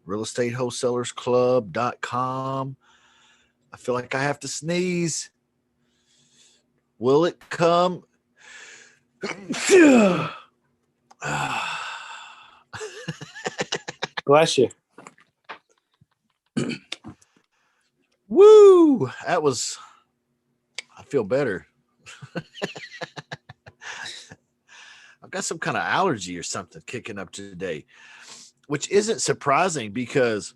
realestatewholesalersclub.com. I feel like I have to sneeze. Will it come? Bless you. Woo! I feel better. I've got some kind of allergy or something kicking up today, which isn't surprising because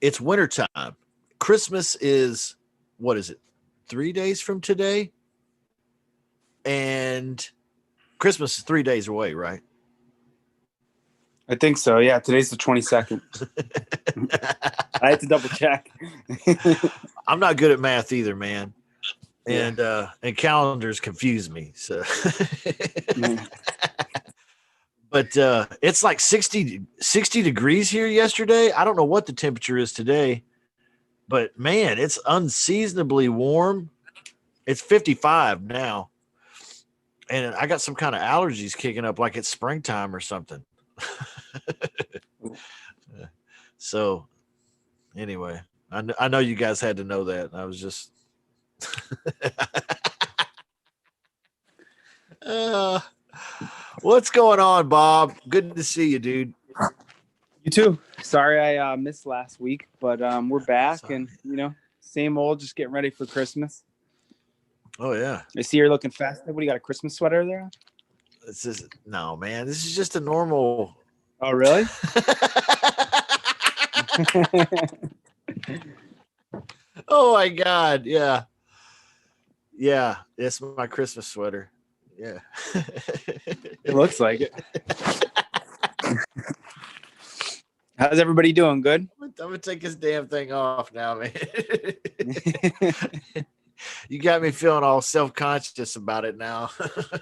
it's wintertime. Christmas is, what is it, 3 days from today? And Christmas is 3 days away, right? I think so. Yeah, today's the 22nd. I had to double check. I'm not good at math either, man. And calendars confuse me. So, but it's like 60 degrees here yesterday. I don't know what the temperature is today, but man, it's unseasonably warm. It's 55 now, and I got some kind of allergies kicking up, like it's springtime or something. So, anyway, I know you guys had to know that. I was just. What's going on, Bob? Good to see you, dude. You too. Sorry I missed last week, but we're back and same old, just getting ready for Christmas. Oh yeah. I see you're looking festive. What do you got, a Christmas sweater there? No, man. This is just a normal. Oh really? Oh my God. Yeah. Yeah, it's my Christmas sweater. Yeah. It looks like it. How's everybody doing? Good? I'm going to take this damn thing off now, man. You got me feeling all self-conscious about it now.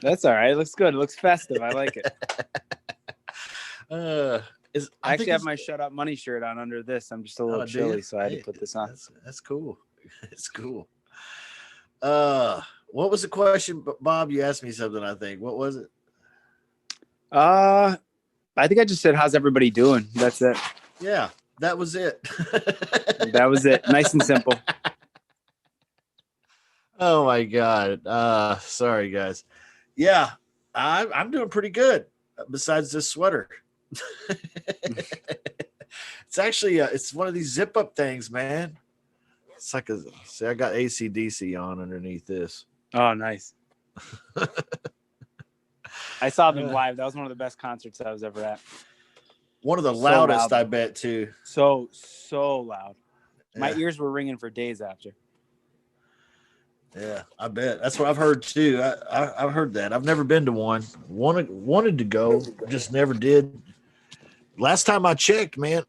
That's all right. It looks good. It looks festive. I like it. I actually have my Shut Up Money shirt on under this. I'm just a little chilly, so I had to put this on. That's cool. It's cool. What was the question, Bob? You asked me something, I think. What was it? I think I just said, how's everybody doing? That's it. Yeah, that was it. That was it. Nice and simple. Oh my God. Sorry guys. Yeah, I'm doing pretty good besides this sweater. It's actually it's one of these zip up things, man. It's like I got AC/DC on underneath this. Oh, nice. I saw them live. That was one of the best concerts I was ever at. One of the loudest, I bet, too. So loud. My ears were ringing for days after. Yeah, I bet. That's what I've heard, too. I've heard that. I've never been to one. Wanted to go, just never did. Last time I checked, man,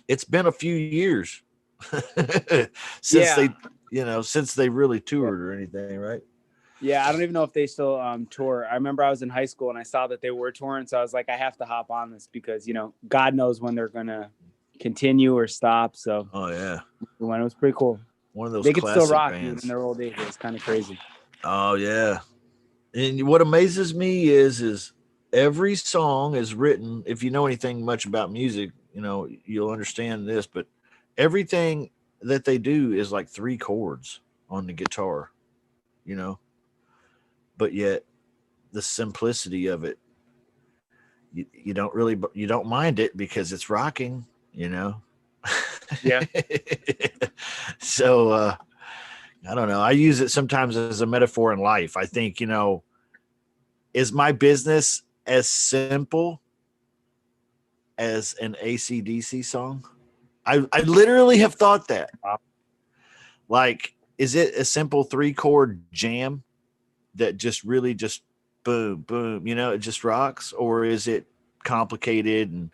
it's been a few years since they really toured or anything, right? Yeah, I don't even know if they still tour. I remember I was in high school and I saw that they were touring, so I was like, I have to hop on this because God knows when they're gonna continue or stop. So oh yeah, when it was pretty cool. One of those they could still rock bands in their old age. It's kind of crazy. Oh yeah, and what amazes me is every song is written. If you know anything much about music, you'll understand this. But everything that they do is like 3 chords on the guitar, But yet, the simplicity of it, you don't mind it because it's rocking, Yeah. So I don't know. I use it sometimes as a metaphor in life. I think, is my business as simple as an AC/DC song? I literally have thought that. Like, is it a simple 3-chord jam that just really just boom, boom, it just rocks? Or is it complicated and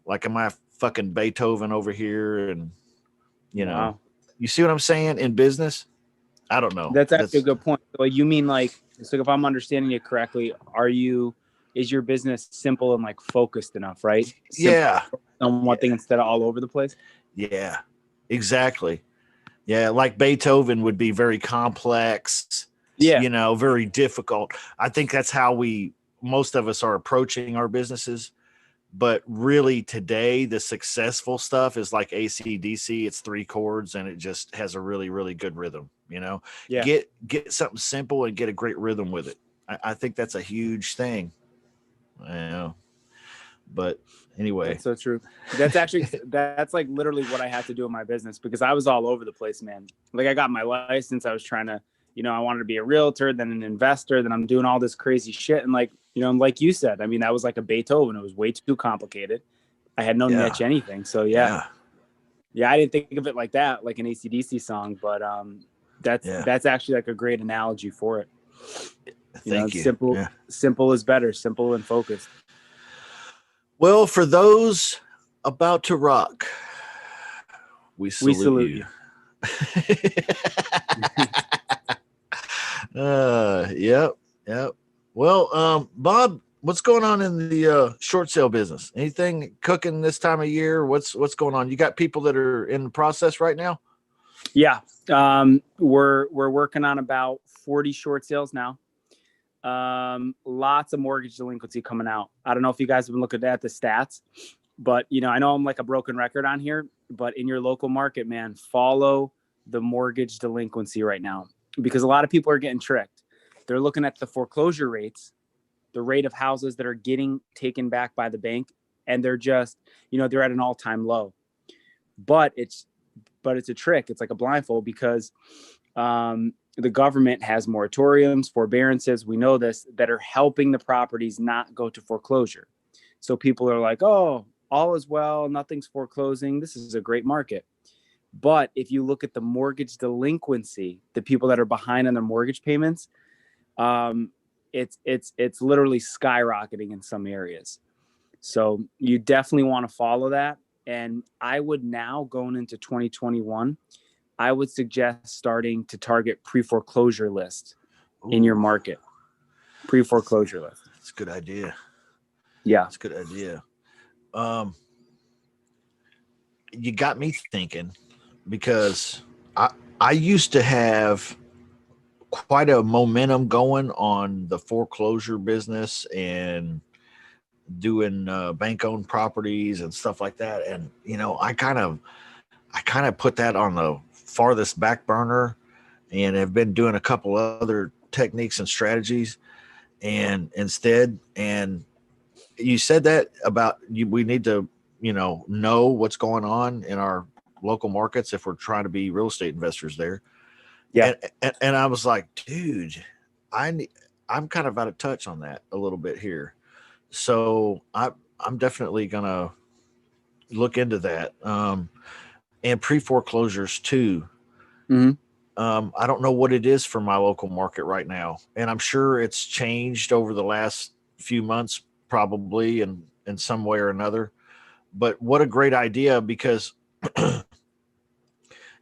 like, am I fucking Beethoven over here? And, Wow. You see what I'm saying in business? I don't know. That's actually a good point. So you mean so if I'm understanding it correctly, is your business simple and focused enough, right? Simple yeah. On one thing instead of all over the place? Yeah, exactly. Yeah, like Beethoven would be very complex. Yeah. Very difficult. I think that's how most of us are approaching our businesses. But really today, the successful stuff is like AC/DC. It's 3 chords and it just has a really, really good rhythm. Yeah. Get something simple and get a great rhythm with it. I think that's a huge thing. But anyway, That's so true. That's like literally what I had to do in my business, because I was all over the place, man. Like, I got my license. I was trying to, I wanted to be a realtor, then an investor, then I'm doing all this crazy shit. And like, like you said, I mean, that was like a Beethoven. It was way too complicated. I had no niche anything. So yeah. I didn't think of it like that, like an AC/DC song, but that's actually like a great analogy for it. Thank you. Simple is better, simple and focused. Well, for those about to rock, we salute you. Yep. Well, Bob, what's going on in the short sale business? Anything cooking this time of year? What's going on? You got people that are in the process right now? Yeah. We're working on about 40 short sales now. Lots of mortgage delinquency coming out. I don't know if you guys have been looking at the stats, but I know I'm like a broken record on here, but in your local market, man, follow the mortgage delinquency right now, because a lot of people are getting tricked. They're looking at the foreclosure rates, the rate of houses that are getting taken back by the bank, and they're just, they're at an all-time low. But it's a trick. It's like a blindfold, because the government has moratoriums, forbearances, we know this, that are helping the properties not go to foreclosure. So people are like, oh, all is well, nothing's foreclosing, this is a great market. But if you look at the mortgage delinquency, the people that are behind on their mortgage payments, it's literally skyrocketing in some areas. So you definitely want to follow that. And I would now, going into 2021, I would suggest starting to target pre-foreclosure lists in your market. Pre-foreclosure list. That's a good idea. Yeah. That's a good idea. You got me thinking, because I used to have quite a momentum going on the foreclosure business and doing bank-owned properties and stuff like that. And, I kind of put that on the farthest back burner and have been doing a couple other techniques and strategies and you said that about we need to, know what's going on in our local markets if we're trying to be real estate investors there. Yeah. And I was like, dude, I'm kind of out of touch on that a little bit here. So I'm definitely going to look into that. And pre-foreclosures too. Mm-hmm. I don't know what it is for my local market right now. And I'm sure it's changed over the last few months, probably in some way or another. But what a great idea, because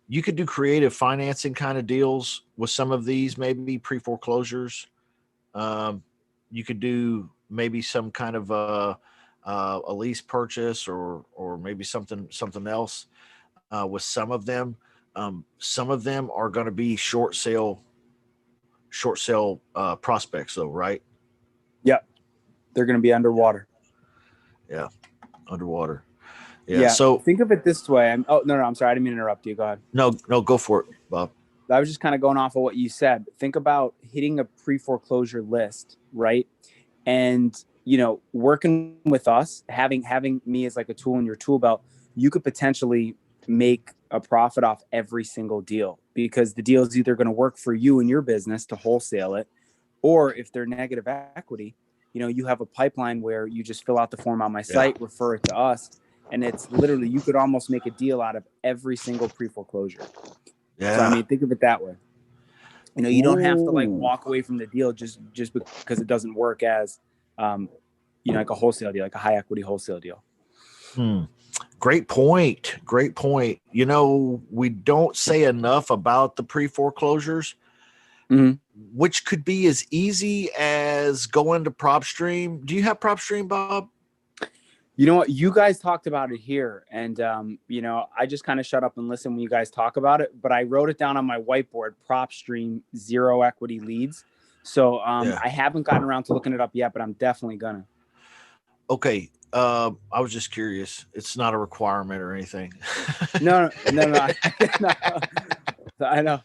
you could do creative financing kind of deals with some of these, maybe pre-foreclosures. You could do maybe some kind of a lease purchase or maybe something else with some of them. Some of them are going to be short sale prospects though, right? Yep. They're going to be underwater. Yeah. Underwater. Yeah. So think of it this way. No, I'm sorry. I didn't mean to interrupt you. Go ahead. No, go for it, Bob. I was just kind of going off of what you said. Think about hitting a pre-foreclosure list, right? And, working with us, having me as like a tool in your tool belt, you could potentially make a profit off every single deal, because the deal is either going to work for you and your business to wholesale it, or if they're negative equity, you have a pipeline where you just fill out the form on my site, refer it to us. And it's literally, you could almost make a deal out of every single pre-foreclosure. Yeah. So, I mean, think of it that way. You don't have to like walk away from the deal just because it doesn't work as, like a wholesale deal, like a high equity wholesale deal. Great point. We don't say enough about the pre-foreclosures, which could be as easy as going to PropStream. Do you have PropStream, Bob? You know what? You guys talked about it here, and I just kind of shut up and listen when you guys talk about it. But I wrote it down on my whiteboard: PropStream zero equity leads. So I haven't gotten around to looking it up yet, but I'm definitely gonna. Okay, I was just curious. It's not a requirement or anything. No. No. I know.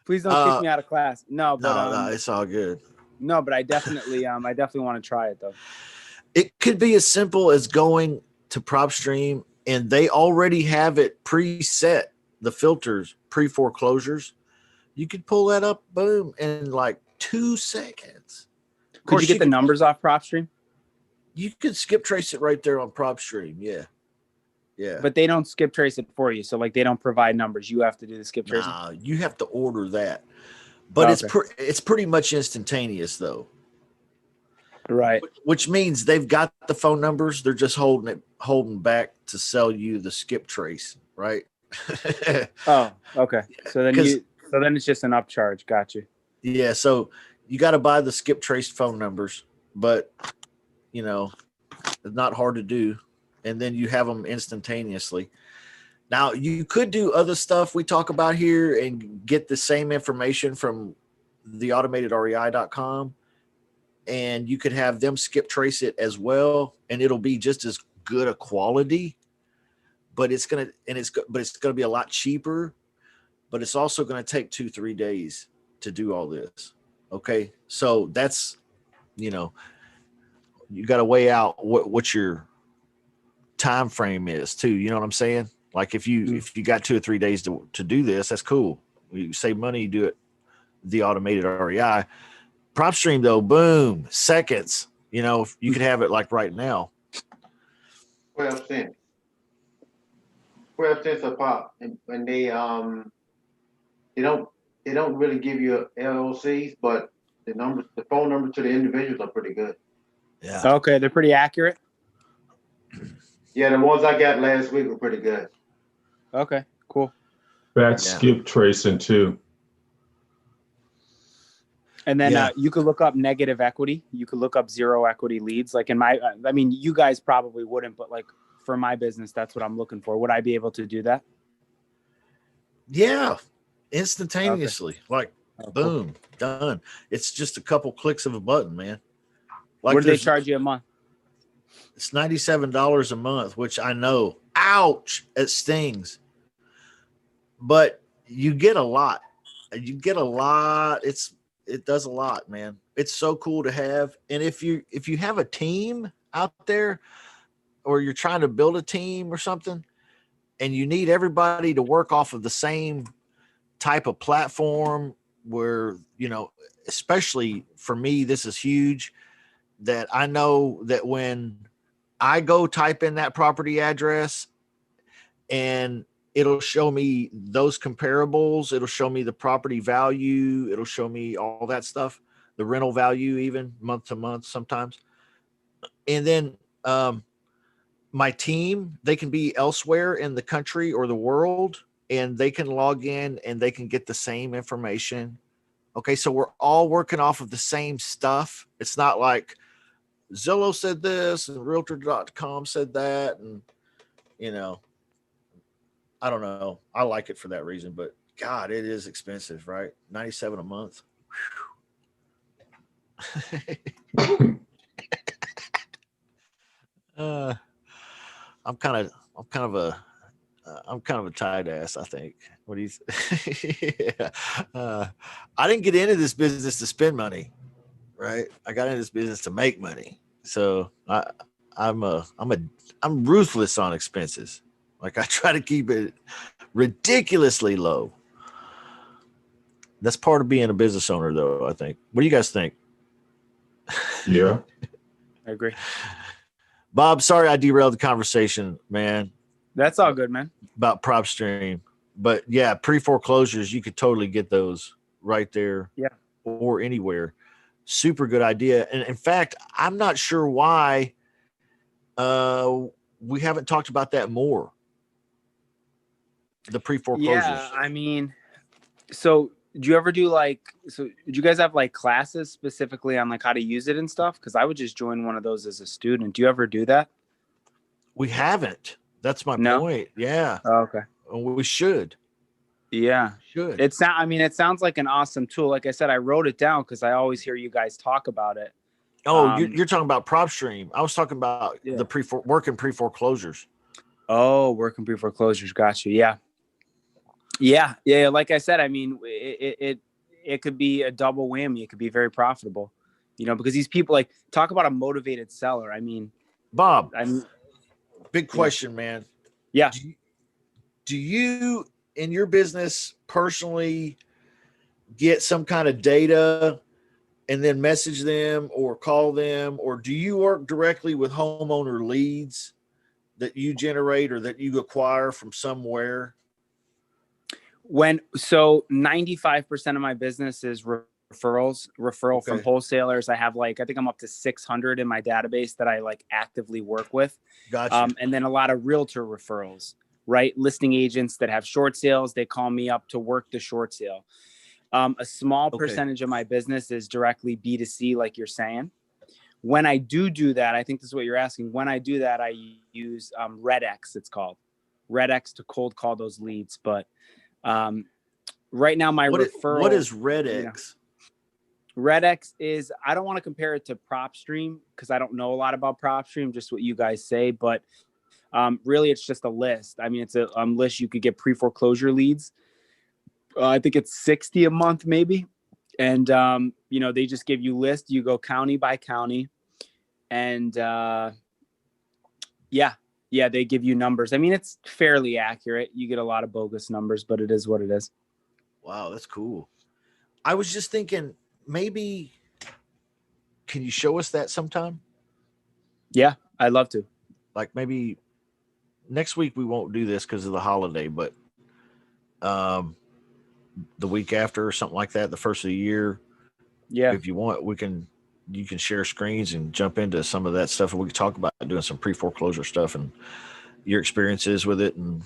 Please don't kick me out of class. No, but no, it's all good. no, but I definitely want to try it though. It could be as simple as going to PropStream and they already have it preset, the filters, pre-foreclosures. You could pull that up, boom, in like 2 seconds. Could you get the numbers off PropStream? You could skip trace it right there on PropStream. Yeah. Yeah. But they don't skip trace it for you. So like they don't provide numbers. You have to do the skip tracing. Nah, you have to order that. But it's pretty much instantaneous though. Right. Which means they've got the phone numbers. They're just holding back to sell you the skip trace, right? Oh, okay. So then it's just an upcharge. Got you. Yeah. So you got to buy the skip trace phone numbers, but you know, it's not hard to do. And then you have them instantaneously. Now you could do other stuff we talk about here and get the same information from the automatedrei.com. And you could have them skip trace it as well. And it'll be just as good a quality, but it's going to be a lot cheaper, but it's also going to take 2-3 days to do all this. Okay. So that's, you got to weigh out what your time frame is too. You know what I'm saying? Like if you got 2 or 3 days to do this, that's cool. You save money, you do it the automated REI. PropStream though, boom, seconds. You could have it like right now. 12 cents. 12 cents a pop, and they don't really give you LLCs, but the phone numbers to the individuals are pretty good. Yeah. Okay, they're pretty accurate. Yeah, the ones I got last week were pretty good. Okay, cool. That's skip tracing too. And then you could look up negative equity. You could look up zero equity leads. Like you guys probably wouldn't, but like for my business, that's what I'm looking for. Would I be able to do that? Yeah, instantaneously. Okay. Like, boom, cool. Done. It's just a couple clicks of a button, man. Like, what do they charge you a month? It's $97 a month, which I know, ouch, it stings. But you get a lot. It does a lot, man. It's so cool to have. And if you have a team out there, or you're trying to build a team or something, and you need everybody to work off of the same type of platform where, especially for me, this is huge, that I know that when I go type in that property address and it'll show me those comparables. It'll show me the property value. It'll show me all that stuff, the rental value, even month to month sometimes. And then my team, they can be elsewhere in the country or the world, and they can log in and they can get the same information. Okay, so we're all working off of the same stuff. It's not like Zillow said this and Realtor.com said that, and I don't know. I like it for that reason, but God, it is expensive, right? $97 a month. I'm kind of a tight ass, I think. What do you yeah. I didn't get into this business to spend money, right? I got into this business to make money. So I'm ruthless on expenses. Like I try to keep it ridiculously low. That's part of being a business owner, though, I think. What do you guys think? Yeah. I agree. Bob, sorry I derailed the conversation, man. That's all good, man. About PropStream. But yeah, pre-foreclosures, you could totally get those right there. Yeah. Or anywhere. Super good idea. And in fact, I'm not sure why we haven't talked about that more. The pre-foreclosures. Yeah, I mean, so do you ever do do you guys have like classes specifically on like how to use it and stuff? Because I would just join one of those as a student. Do you ever do that? We haven't. That's my point. Yeah. Oh, okay. We should. Yeah. Should. It sounds like an awesome tool. Like I said, I wrote it down because I always hear you guys talk about it. Oh, you're talking about PropStream. I was talking about Yeah. the working pre-foreclosures. Oh, working pre-foreclosures. Got you. Yeah. Yeah. Like I said, I mean, it could be a double whammy. It could be very profitable, because these people talk about a motivated seller. I mean, Bob, big Yeah. question, man. Yeah. Do you in your business personally get some kind of data and then message them or call them, or do you work directly with homeowner leads that you generate or that you acquire from somewhere? So 95% of my business is referral from wholesalers. I have I think I'm up to 600 in my database that I actively work with. Gotcha. And then a lot of realtor referrals, right? Listing agents that have short sales, they call me up to work the short sale. A small percentage of my business is directly B2C, like you're saying. When I do that, I think this is what you're asking. When I do that, I use RedX, it's called. RedX to cold call those leads. But right now, my referral. What is RedX? RedX is, I don't want to compare it to PropStream because I don't know a lot about PropStream, just what you guys say. But really, it's just a list. I mean, it's a list you could get pre-foreclosure leads. I think it's 60 a month, maybe. And, they just give you lists. You go county by county. And they give you numbers. I mean, it's fairly accurate. You get a lot of bogus numbers, but it is what it is. Wow, that's cool. I was just thinking, maybe, can you show us that sometime? Yeah, I'd love to. Maybe next week we won't do this because of the holiday, but the week after or something like that, the first of the year. Yeah. If you want, you can share screens and jump into some of that stuff, and we can talk about doing some pre-foreclosure stuff and your experiences with it. And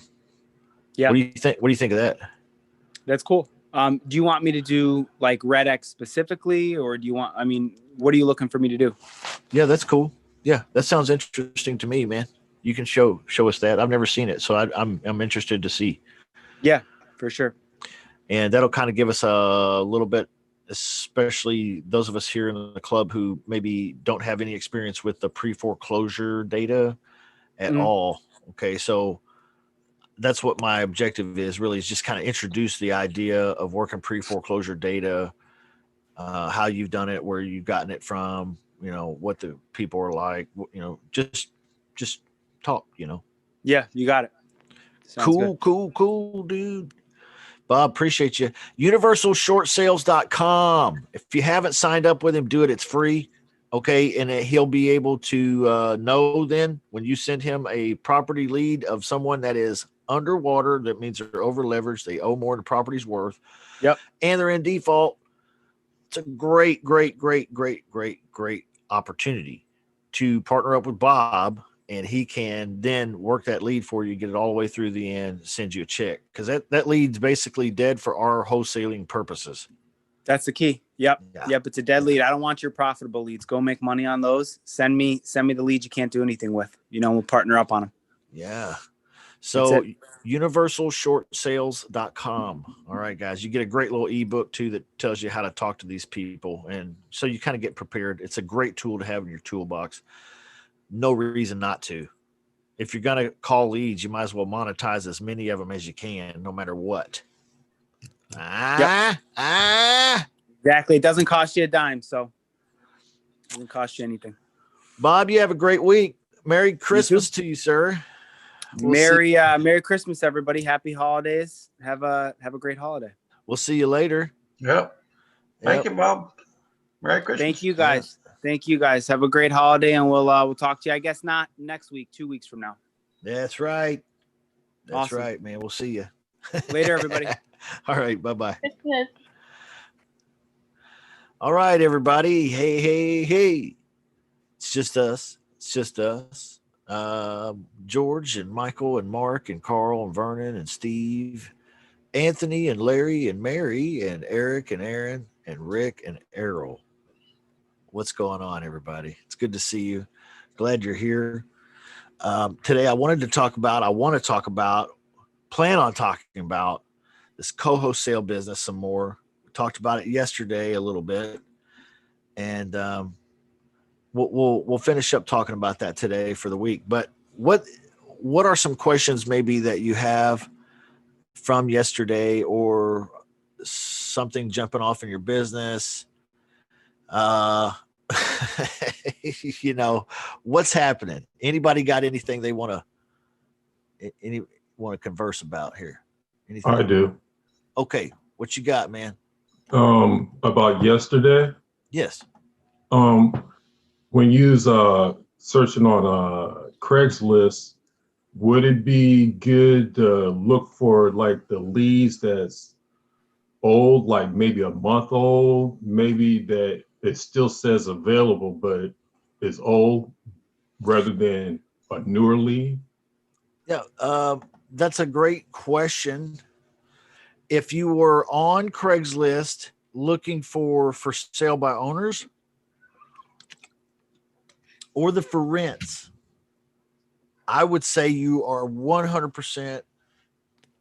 yeah, what do you think? What do you think of that? That's cool. Do you want me to do RedX specifically, or do you want? I mean, what are you looking for me to do? Yeah, that's cool. Yeah, that sounds interesting to me, man. You can show us that. I've never seen it, so I'm interested to see. Yeah, for sure. And that'll kind of give us a little bit, especially those of us here in the club who maybe don't have any experience with the pre-foreclosure data at all. Okay, so that's what my objective is just kind of introduce the idea of working pre-foreclosure data, how you've done it, where you've gotten it from, what the people are like, just talk, Yeah, you got it. Sounds cool, dude. Bob, appreciate you. UniversalShortSales.com. If you haven't signed up with him, do it. It's free. Okay. And he'll be able to know then when you send him a property lead of someone that is underwater, that means they're over leveraged, they owe more than the property's worth. Yep. And they're in default. It's a great opportunity to partner up with Bob, and he can then work that lead for you, get it all the way through the end, send you a check. Because that lead's basically dead for our wholesaling purposes. That's the key. Yep. Yeah. Yep. It's a dead lead. I don't want your profitable leads. Go make money on those. Send me the leads you can't do anything with. We'll partner up on them. Yeah. So universalshortsales.com. All right, guys, you get a great little ebook too that tells you how to talk to these people. And so you kind of get prepared. It's a great tool to have in your toolbox. No reason not to. If you're going to call leads, you might as well monetize as many of them as you can, no matter what. Exactly. It doesn't cost you a dime, so it doesn't cost you anything. Bob, you have a great week. Merry Christmas to you, sir. Merry Christmas, everybody. Happy holidays. Have a great holiday. We'll see you later. Yep. Thank you, Bob. Merry Christmas. Thank you, guys. Yeah. Thank you, guys. Have a great holiday, and we'll talk to you. I guess not next week, 2 weeks from now. That's right. That's awesome. Right, man. We'll see you later, everybody. All right. Bye-bye. All right, everybody. Hey. It's just us. George and Michael and Mark and Carl and Vernon and Steve, Anthony and Larry and Mary and Eric and Aaron and Rick and Errol. What's going on, everybody? It's good to see you. Glad you're here. Today I want to talk about this CoWholesale business some more. We talked about it yesterday a little bit. And we'll finish up talking about that today for the week. But what are some questions maybe that you have from yesterday, or something jumping off in your business? You know, what's happening? Anybody got anything they want to converse about here? Anything? I do. Okay, what you got, man? About yesterday. Yes. When you was searching on Craigslist, would it be good to look for like the leads that's old, like maybe a month old, maybe that it still says available but is old, rather than a newer lead? Yeah, that's a great question. If you were on Craigslist looking for sale by owners or the for rents, I would say you are 100%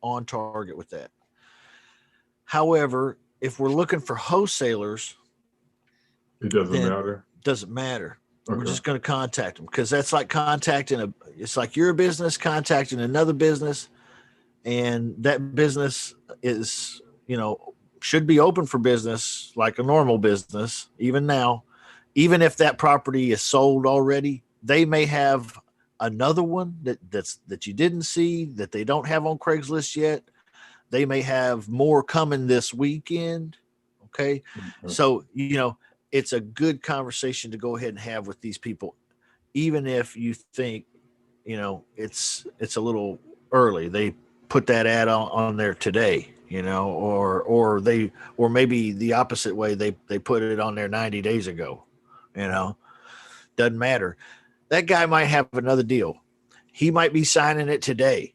on target with that. However, if we're looking for wholesalers, It doesn't matter. Doesn't matter. Okay. We're just going to contact them, because that's like it's like your business contacting another business, and that business is, should be open for business like a normal business. Even now, even if that property is sold already, they may have another one that you didn't see, that they don't have on Craigslist yet. They may have more coming this weekend. Okay. So, it's a good conversation to go ahead and have with these people, even if you think, it's a little early. They put that ad on there today, or maybe the opposite way. They put it on there 90 days ago, doesn't matter. That guy might have another deal. He might be signing it today.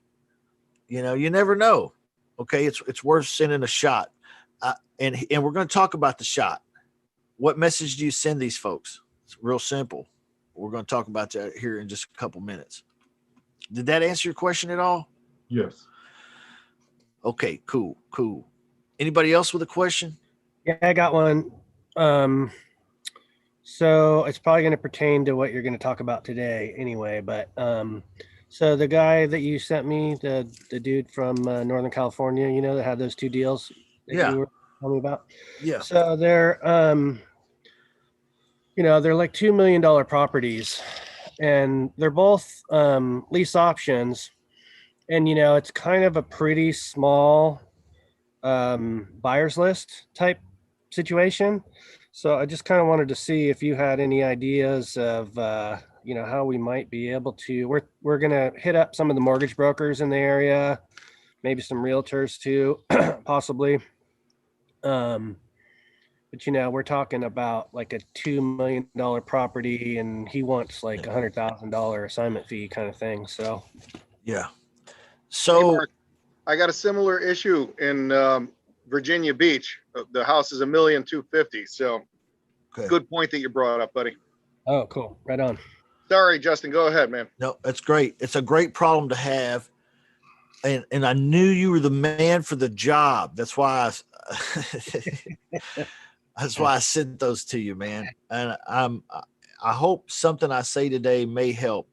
You never know. Okay. It's worth sending a shot. And we're going to talk about the shot. What message do you send these folks? It's real simple. We're going to talk about that here in just a couple minutes. Did that answer your question at all? Yes. Okay, cool. Anybody else with a question? Yeah, I got one. So it's probably going to pertain to what you're going to talk about today anyway, but so the guy that you sent me, the dude from Northern California, that had those two deals that Yeah. you were telling me about. Yeah. So they're they're like $2 million properties, and they're both lease options, and it's kind of a pretty small buyer's list type situation. So I just kind of wanted to see if you had any ideas of how we might be able to. We're gonna hit up some of the mortgage brokers in the area, maybe some realtors too, possibly. But we're talking about like a $2 million property, and he wants like $100,000 assignment fee kind of thing. So yeah. Hey, So Mark, I got a similar issue in Virginia Beach. The house is $1,250,000. So okay. good point that you brought up, buddy. oh, cool, right on. Sorry, Justin, go ahead, man. No, that's great. It's a great problem to have. And I knew you were the man for the job. That's why I sent those to you, man. And I hope something I say today may help.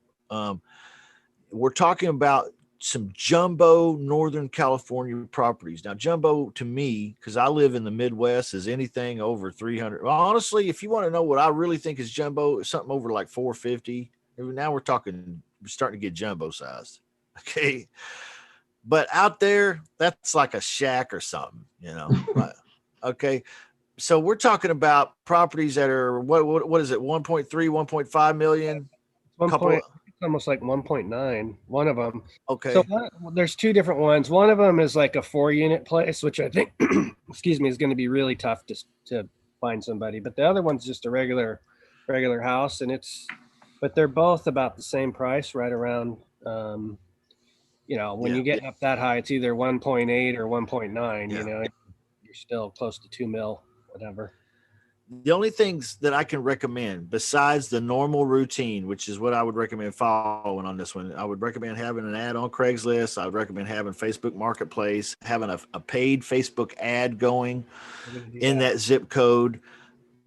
We're talking about some jumbo Northern California properties. Now, jumbo to me, because I live in the Midwest, is anything over 300. Well, honestly, if you want to know what I really think is jumbo, it's something over like 450. Now we're starting to get jumbo sized. Okay. But out there, that's like a shack or something, Right. Okay. So we're talking about properties that are what is it? 1.3, 1.5 million. It's almost like 1.9. One of them. Okay. So there's two different ones. One of them is like a 4-unit place, which I think, excuse me, is going to be really tough to find somebody. But the other one's just a regular house, but they're both about the same price, right around. When you get up that high, it's either 1.8 or 1.9. Yeah. You're still close to 2 mil, whatever. The only things that I can recommend besides the normal routine, which is what I would recommend following on this one, I would recommend having an ad on Craigslist. I would recommend having Facebook Marketplace, having a paid Facebook ad going in that zip code.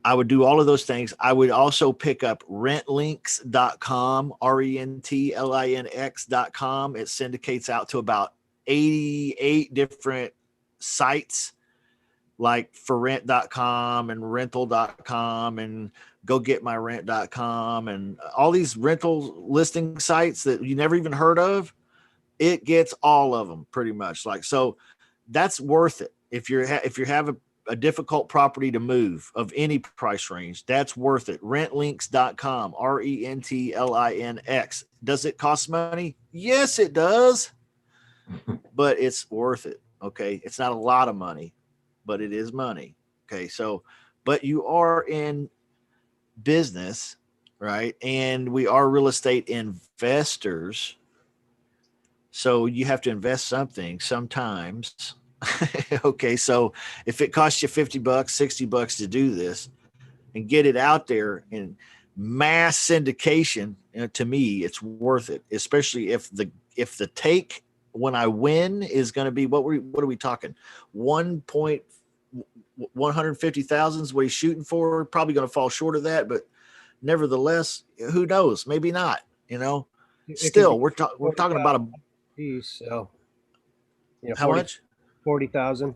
I would do all of those things. I would also pick up rentlinks.com, RENTLINX.com. It syndicates out to about 88 different sites like forrent.com and rental.com and gogetmyrent.com and all these rental listing sites that you never even heard of. It gets all of them pretty much. Like, so that's worth it. If you have a difficult property to move of any price range, that's worth it. Rentlinks.com, RENTLINX. Does it cost money? Yes, it does, but it's worth it. Okay. It's not a lot of money, but it is money. Okay. So, but you are in business, right? And we are real estate investors. So you have to invest something sometimes. Okay. So if it costs you $50, $60 to do this and get it out there in mass syndication, to me, it's worth it, especially if the take when I win is going to be, what are we talking? 150,000 is what he's shooting for. Probably going to fall short of that, but nevertheless, who knows? Maybe not, still we're talking about a piece. So, how 40, much? 40,000.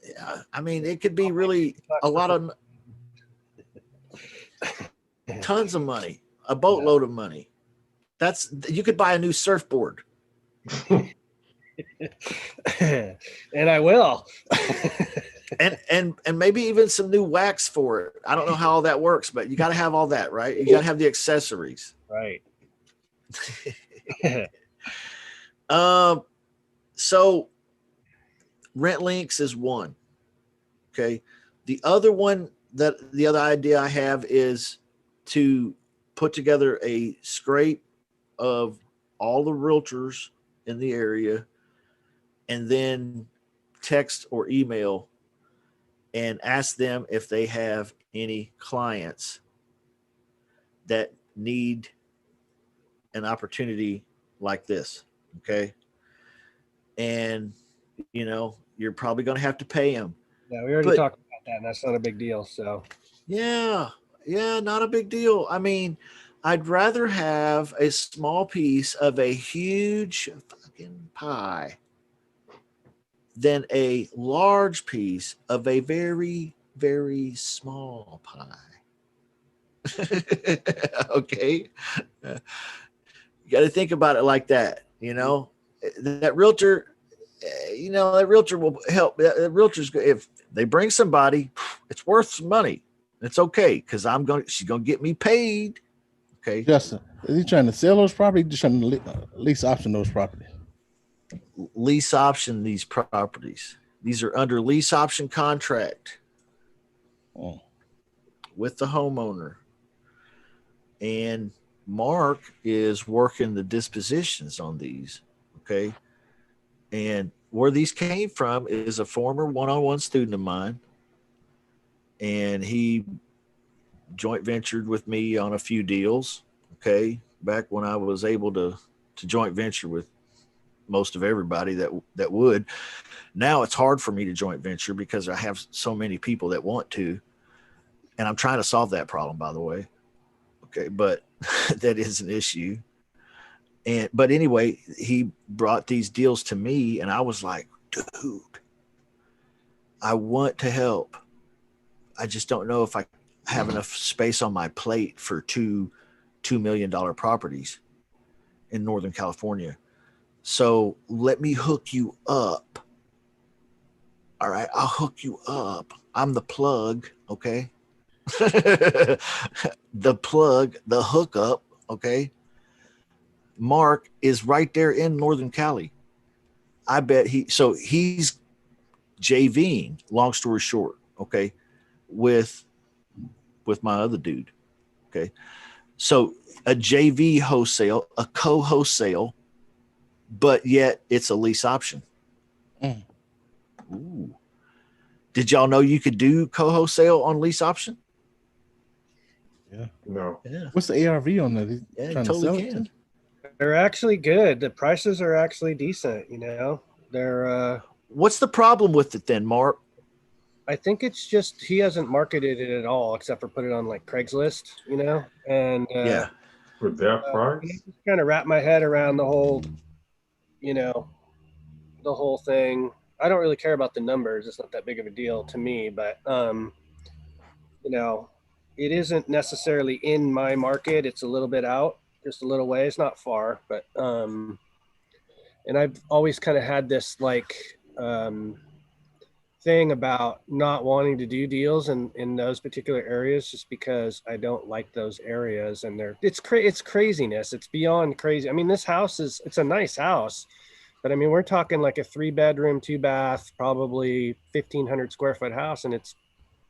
Yeah. I mean, it could be really a lot of tons of money, a boatload of money. You could buy a new surfboard. And I will. and maybe even some new wax for it. I don't know how all that works, but you got to have all that, right? You got to have the accessories. Right. So RentLinks is one. Okay. The other idea I have is to put together a scrape of all the realtors in the area and then text or email and ask them if they have any clients that need an opportunity like this. Okay. And, you're probably going to have to pay them. Yeah, we already talked about that, and that's not a big deal. So, yeah, not a big deal. I mean, I'd rather have a small piece of a huge fucking pie than a large piece of a very, very small pie. Okay. You got to think about it like that. That realtor, that realtor will help. That realtor's, if they bring somebody, it's worth some money. It's okay because she's gonna get me paid. Okay. Justin, is he trying to sell those properties? Just trying to lease option those properties. Lease option these properties. These are under lease option contract with the homeowner, and Mark is working the dispositions on these. Okay. And where these came from is a former one-on-one student of mine. And he joint ventured with me on a few deals. Okay. Back when I was able to joint venture with most of everybody that would. Now it's hard for me to joint venture because I have so many people that want to. And I'm trying to solve that problem, by the way. Okay. But that is an issue. But anyway, he brought these deals to me and I was like, dude, I want to help. I just don't know if I have enough space on my plate for $2 million properties in Northern California. So let me hook you up. All right. I'll hook you up. I'm the plug. Okay. The hookup. Okay. Mark is right there in Northern Cali. I bet he's JVing, long story short, okay, with my other dude. Okay. So a JV wholesale, a co-wholesale, but yet it's a lease option. Ooh. Did y'all know you could do co-wholesale on lease option? Yeah. No. Yeah. What's the ARV on that? Yeah, you totally can. They're actually good. The prices are actually decent. They're What's the problem with it then, Mark? I think it's just he hasn't marketed it at all, except for put it on like Craigslist, and Yeah. For that I price? just kind of wrap my head around the whole, you know, the whole thing. I don't really care about the numbers; it's not that big of a deal to me. But you know, it isn't necessarily in my market. It's a little bit out, just a little way. It's not far, but and I've always kind of had this like thing about not wanting to do deals in those particular areas just because I don't like those areas, and it's craziness. It's beyond crazy. I mean, this house it's a nice house, but I mean, we're talking like a 3-bedroom, 2-bath, probably 1,500 square foot house, and it's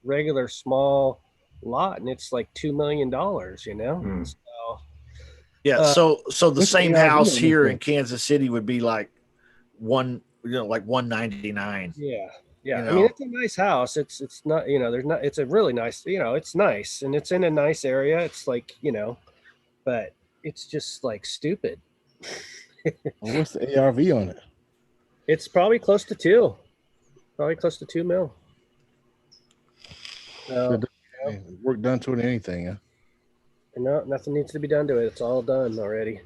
regular small lot, and it's like $2 million, So, Yeah. So the What's the same ARV house on this here thing? in Kansas City would be like like 199. yeah. You I mean, know. it's a nice house. It's not, there's not, it's a really nice, it's nice, and it's in a nice area. It's like, but it's just like stupid. Well, what's the ARV on it? It's probably close to 2 mil. So, Work done to it or anything, huh? no, nothing needs to be done to it. It's all done already.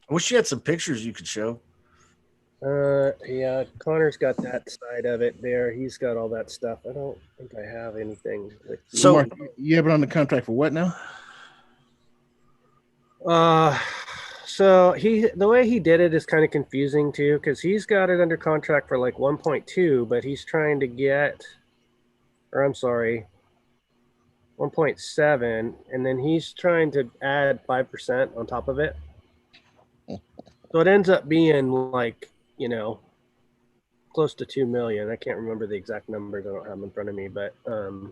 I wish you had some pictures you could show. Yeah, Connor's got that side of it there. He's got all that stuff. I don't think I have anything with you. So- Mark, you have it on the contract for what now? So the way he did it is kind of confusing too, because he's got it under contract for like 1.2, but he's trying to get, or I'm sorry, 1.7, and then he's trying to add 5% on top of it. So it ends up being like, close to 2 million. I can't remember the exact numbers. I don't have them in front of me, but there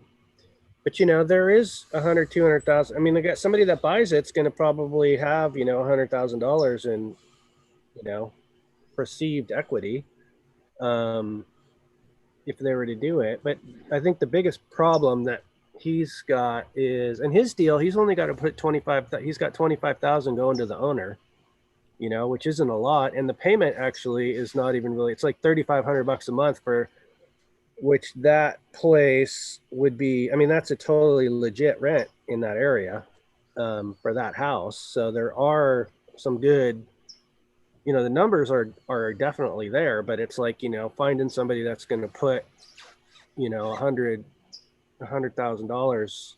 is 200,000. I mean, they got somebody that buys it's going to probably have, $100,000 in, perceived equity, if they were to do it. But I think the biggest problem that he's got is, in his deal, he's only got to put 25. He's got 25,000 going to the owner, which isn't a lot, and the payment actually is not even really. It's like $3,500 a month for. Which that place would be, I mean, that's a totally legit rent in that area for that house. So there are some good, the numbers are definitely there, but it's like, finding somebody that's going to put, $100,000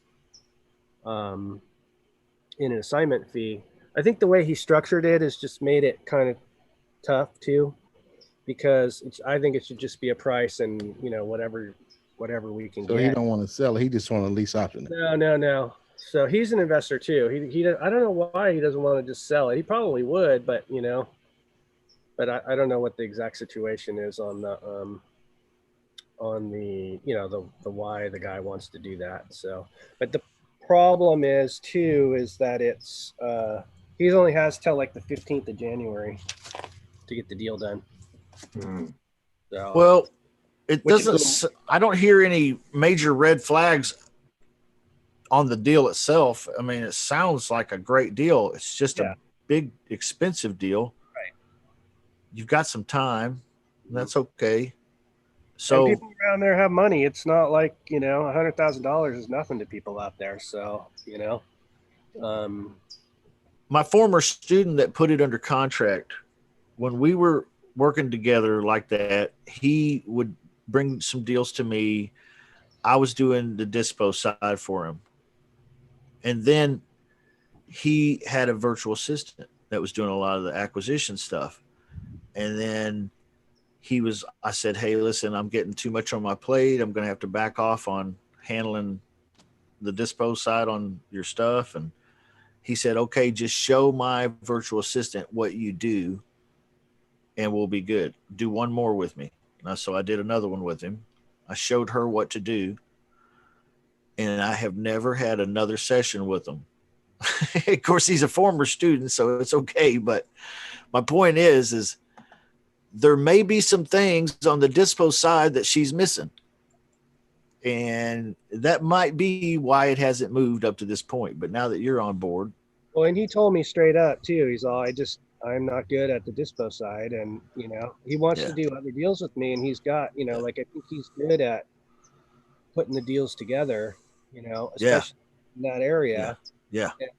in an assignment fee. I think the way he structured it has just made it kind of tough too, because I think it should just be a price, and whatever we can So get. he don't want to sell it. He just want to lease option it. No. So he's an investor too. He I don't know why he doesn't want to just sell it. He probably would, but but I don't know what the exact situation is on the the why the guy wants to do that. So, but the problem is that it's he only has till like the 15th of January to get the deal done. So, well, it doesn't. I don't hear any major red flags on the deal itself. I mean, it sounds like a great deal. It's just a big, expensive deal. Right. You've got some time. That's okay. So and people around there have money. It's not like, $100,000 is nothing to people out there. So, my former student that put it under contract, when we were working together like that, he would bring some deals to me. I was doing the dispo side for him. And then he had a virtual assistant that was doing a lot of the acquisition stuff. And then I said, hey, listen, I'm getting too much on my plate. I'm going to have to back off on handling the dispo side on your stuff. And he said, okay, just show my virtual assistant what you do and we'll be good. Do one more with me. So I did another one with him. I showed her what to do. And I have never had another session with him. Of course, he's a former student, so it's okay. But my point is there may be some things on the dispo side that she's missing. And that might be why it hasn't moved up to this point. But now that you're on board. Well, and he told me straight up too. He's all, I'm not good at the dispo side. And, he wants to do other deals with me. And he's got, I think he's good at putting the deals together, Yeah. especially in that area. Yeah. And,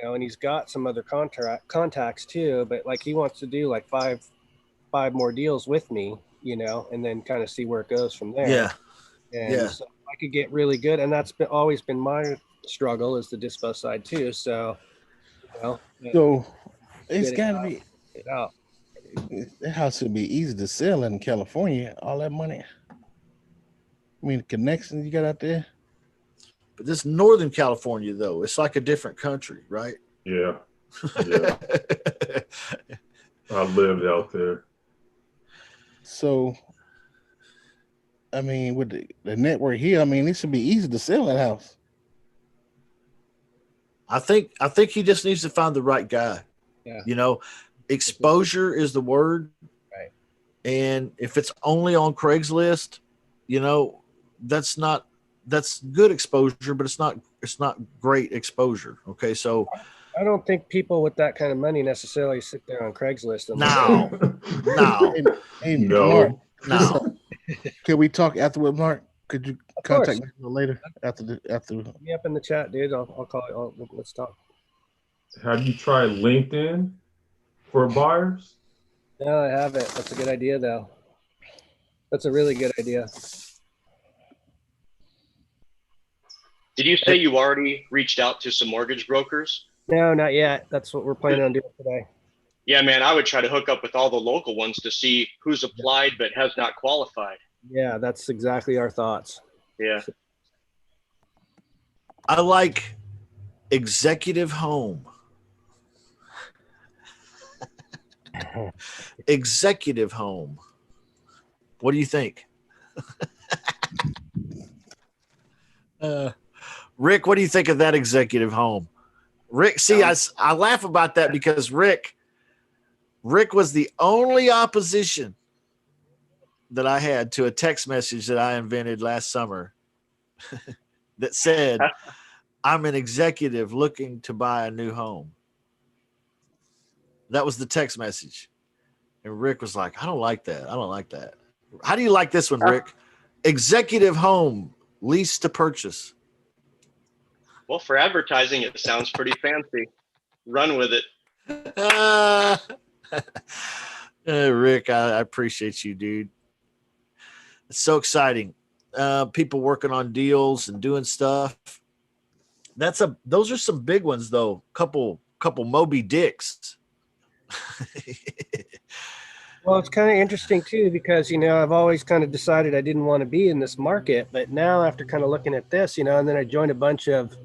and he's got some other contacts too, but like he wants to do like five more deals with me, and then kind of see where it goes from there. Yeah. And so I could get really good. And that's always been my struggle, is the dispo side too. So, So it's got to be, out. that house should be easy to sell in California. All that money. I mean, the connections you got out there. But this Northern California, though, it's like a different country, right? Yeah. Yeah. I lived out there. So, I mean, with the network here, I mean, it should be easy to sell that house. I think he just needs to find the right guy. Yeah. Exposure is the word. Right. And if it's only on Craigslist, that's good exposure, but it's not great exposure. Okay. So I don't think people with that kind of money necessarily sit there on Craigslist. No. Hey, No. Mark, No. can we talk afterward, Mark? Could you Of contact course. me later after? Me up in the chat, dude. I'll call you. Let's talk. Have you tried LinkedIn for buyers? No, I haven't. That's a good idea, though. That's a really good idea. Did you say you already reached out to some mortgage brokers? No, not yet. That's what we're planning on doing today. Yeah, man, I would try to hook up with all the local ones to see who's applied but has not qualified. Yeah, that's exactly our thoughts. Yeah. I like executive home. Executive home. What do you think? Rick, what do you think of that executive home? Rick, see, I laugh about that because Rick was the only opposition that I had to a text message that I invented last summer that said, I'm an executive looking to buy a new home. That was the text message. And Rick was like, I don't like that. I don't like that. How do you like this one, Rick? Executive home, lease to purchase. Well, for advertising, it sounds pretty fancy. Run with it. Rick, I appreciate you, dude. It's so exciting. People working on deals and doing stuff. Those are some big ones, though. Couple Moby Dicks. Well, it's kind of interesting too, because I've always kind of decided I didn't want to be in this market, but now after kind of looking at this, and then I joined a bunch of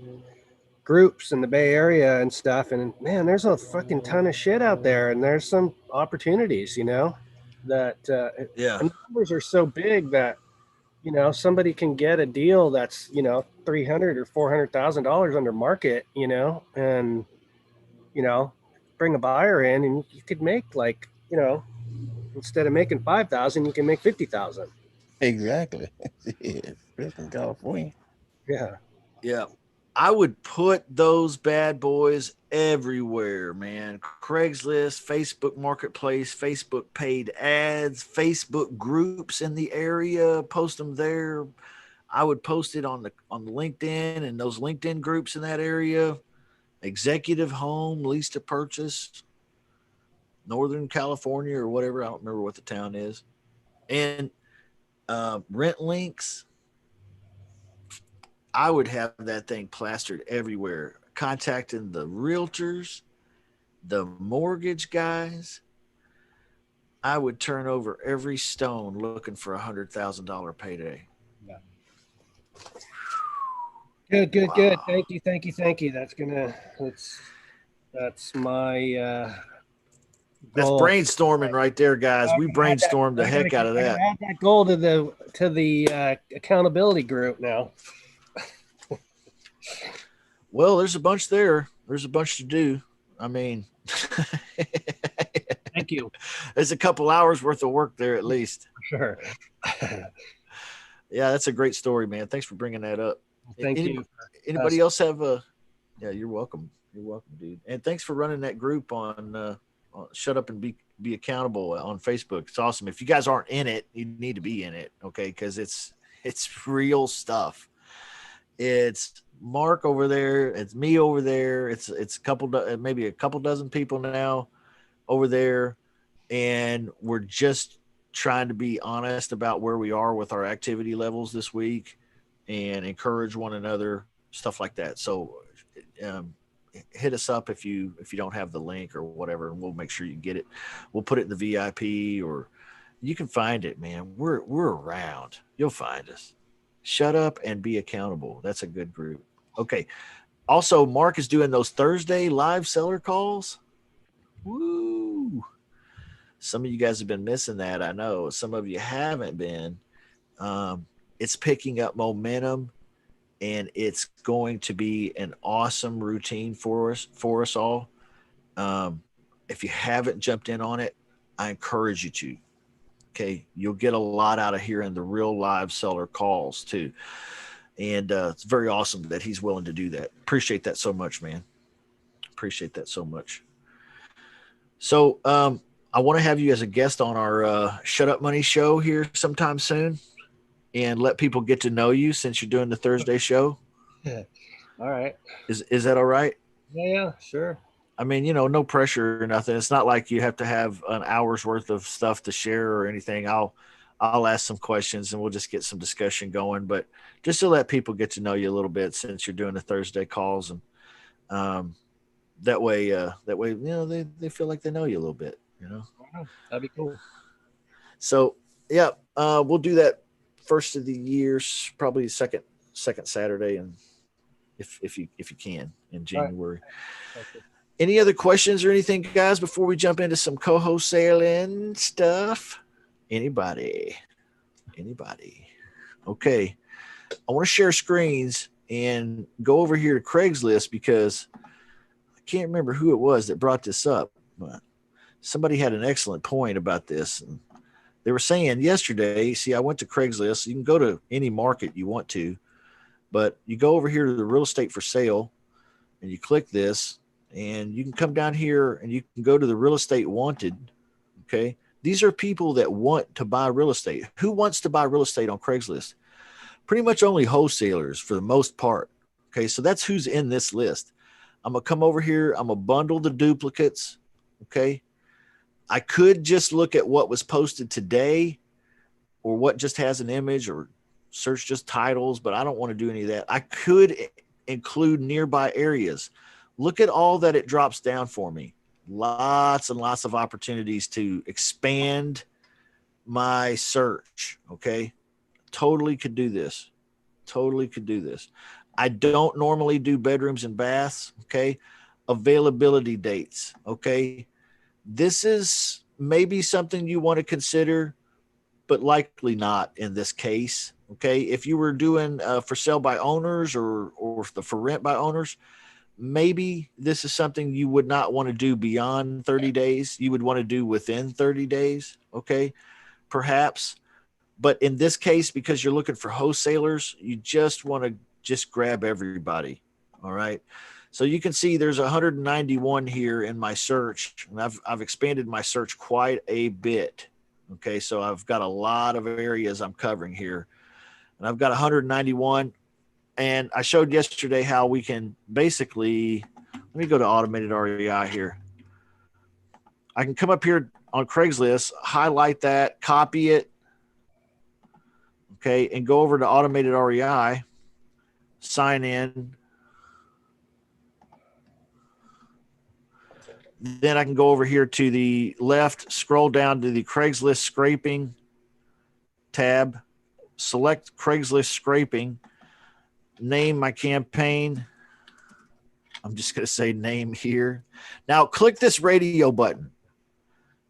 groups in the Bay Area and stuff, and man, there's a fucking ton of shit out there, and there's some opportunities, that the numbers are so big that somebody can get a deal that's $300,000 or $400,000 under market, and bring a buyer in, and you could make like instead of making 5,000, you can make 50,000. Exactly. In California. Yeah. I would put those bad boys everywhere, man. Craigslist, Facebook Marketplace, Facebook paid ads, Facebook groups in the area, post them there. I would post it on the LinkedIn and those LinkedIn groups in that area. Executive home, lease to purchase, Northern California or whatever. I don't remember what the town is. And rent links. I would have that thing plastered everywhere, contacting the realtors, the mortgage guys. I would turn over every stone looking for $100,000 payday. Yeah. Good. Thank you. That's my that's goal. Brainstorming right there, guys. We brainstormed the heck out of that. Add that goal to the accountability group now. Well, there's a bunch there. There's a bunch to do. I mean, thank you. There's a couple hours worth of work there at least. Sure. Yeah, that's a great story, man. Thanks for bringing that up. Thank you. Anybody else have a? Yeah, you're welcome. You're welcome, dude. And thanks for running that group on Shut Up and Be Accountable on Facebook. It's awesome. If you guys aren't in it, you need to be in it, okay? Because it's It's real stuff. It's Mark over there. It's me over there. It's maybe a couple dozen people now over there. And we're just trying to be honest about where we are with our activity levels this week and encourage one another, stuff like that. So hit us up if you don't have the link or whatever, and we'll make sure you get it. We'll put it in the VIP, or you can find it, man. We're around. You'll find us. Shut up and be accountable. That's a good group. Okay. Also, Mark is doing those Thursday live seller calls. Woo. Some of you guys have been missing that. I know some of you haven't been. It's picking up momentum, and it's going to be an awesome routine for us all. If you haven't jumped in on it, I encourage you to. Okay, you'll get a lot out of hearing the real live seller calls too, and it's very awesome that he's willing to do that. Appreciate that so much, man. Appreciate that so much. So I want to have you as a guest on our Shut Up Money show here sometime soon, and let people get to know you since you're doing the Thursday show. Yeah. All right. Is that all right? Yeah, sure. I mean, no pressure or nothing. It's not like you have to have an hour's worth of stuff to share or anything. I'll ask some questions and we'll just get some discussion going, but just to let people get to know you a little bit since you're doing the Thursday calls, and that way, they feel like they know you a little bit, That'd be cool. So yeah, we'll do that first of the year, probably second Saturday, and if you can in January. Right. Okay. Any other questions or anything, guys, before we jump into some co-wholesaling stuff? Anybody? Okay. I want to share screens and go over here to Craigslist because I can't remember who it was that brought this up, but somebody had an excellent point about this. And they were saying yesterday, see, I went to Craigslist. You can go to any market you want to, but you go over here to the real estate for sale and you click this, and you can come down here and you can go to the real estate wanted. Okay. These are people that want to buy real estate. Who wants to buy real estate on Craigslist? Pretty much only wholesalers for the most part. Okay. So that's who's in this list. I'm going to come over here. I'm going to bundle the duplicates. Okay. I could just look at what was posted today or what just has an image, or search just titles, but I don't want to do any of that. I could include nearby areas. Look at all that it drops down for me. Lots and lots of opportunities to expand my search. Okay. Totally could do this. I don't normally do bedrooms and baths. Okay. Availability dates. Okay. This is maybe something you want to consider, but likely not in this case. Okay. If you were doing for sale by owners or for rent by owners, maybe this is something you would not want to do beyond 30 days. You would want to do within 30 days. Okay. Perhaps. But in this case, because you're looking for wholesalers, you just want to just grab everybody. All right. So you can see there's 191 here in my search, and I've expanded my search quite a bit. Okay. So I've got a lot of areas I'm covering here, and I've got 191. And I showed yesterday how we can basically, let me go to automated REI here. I can come up here on Craigslist, highlight that, copy it, okay, and go over to automated REI, sign in. Then I can go over here to the left, scroll down to the Craigslist scraping tab, select Craigslist scraping, name my campaign. I'm just going to say name here. Now click this radio button.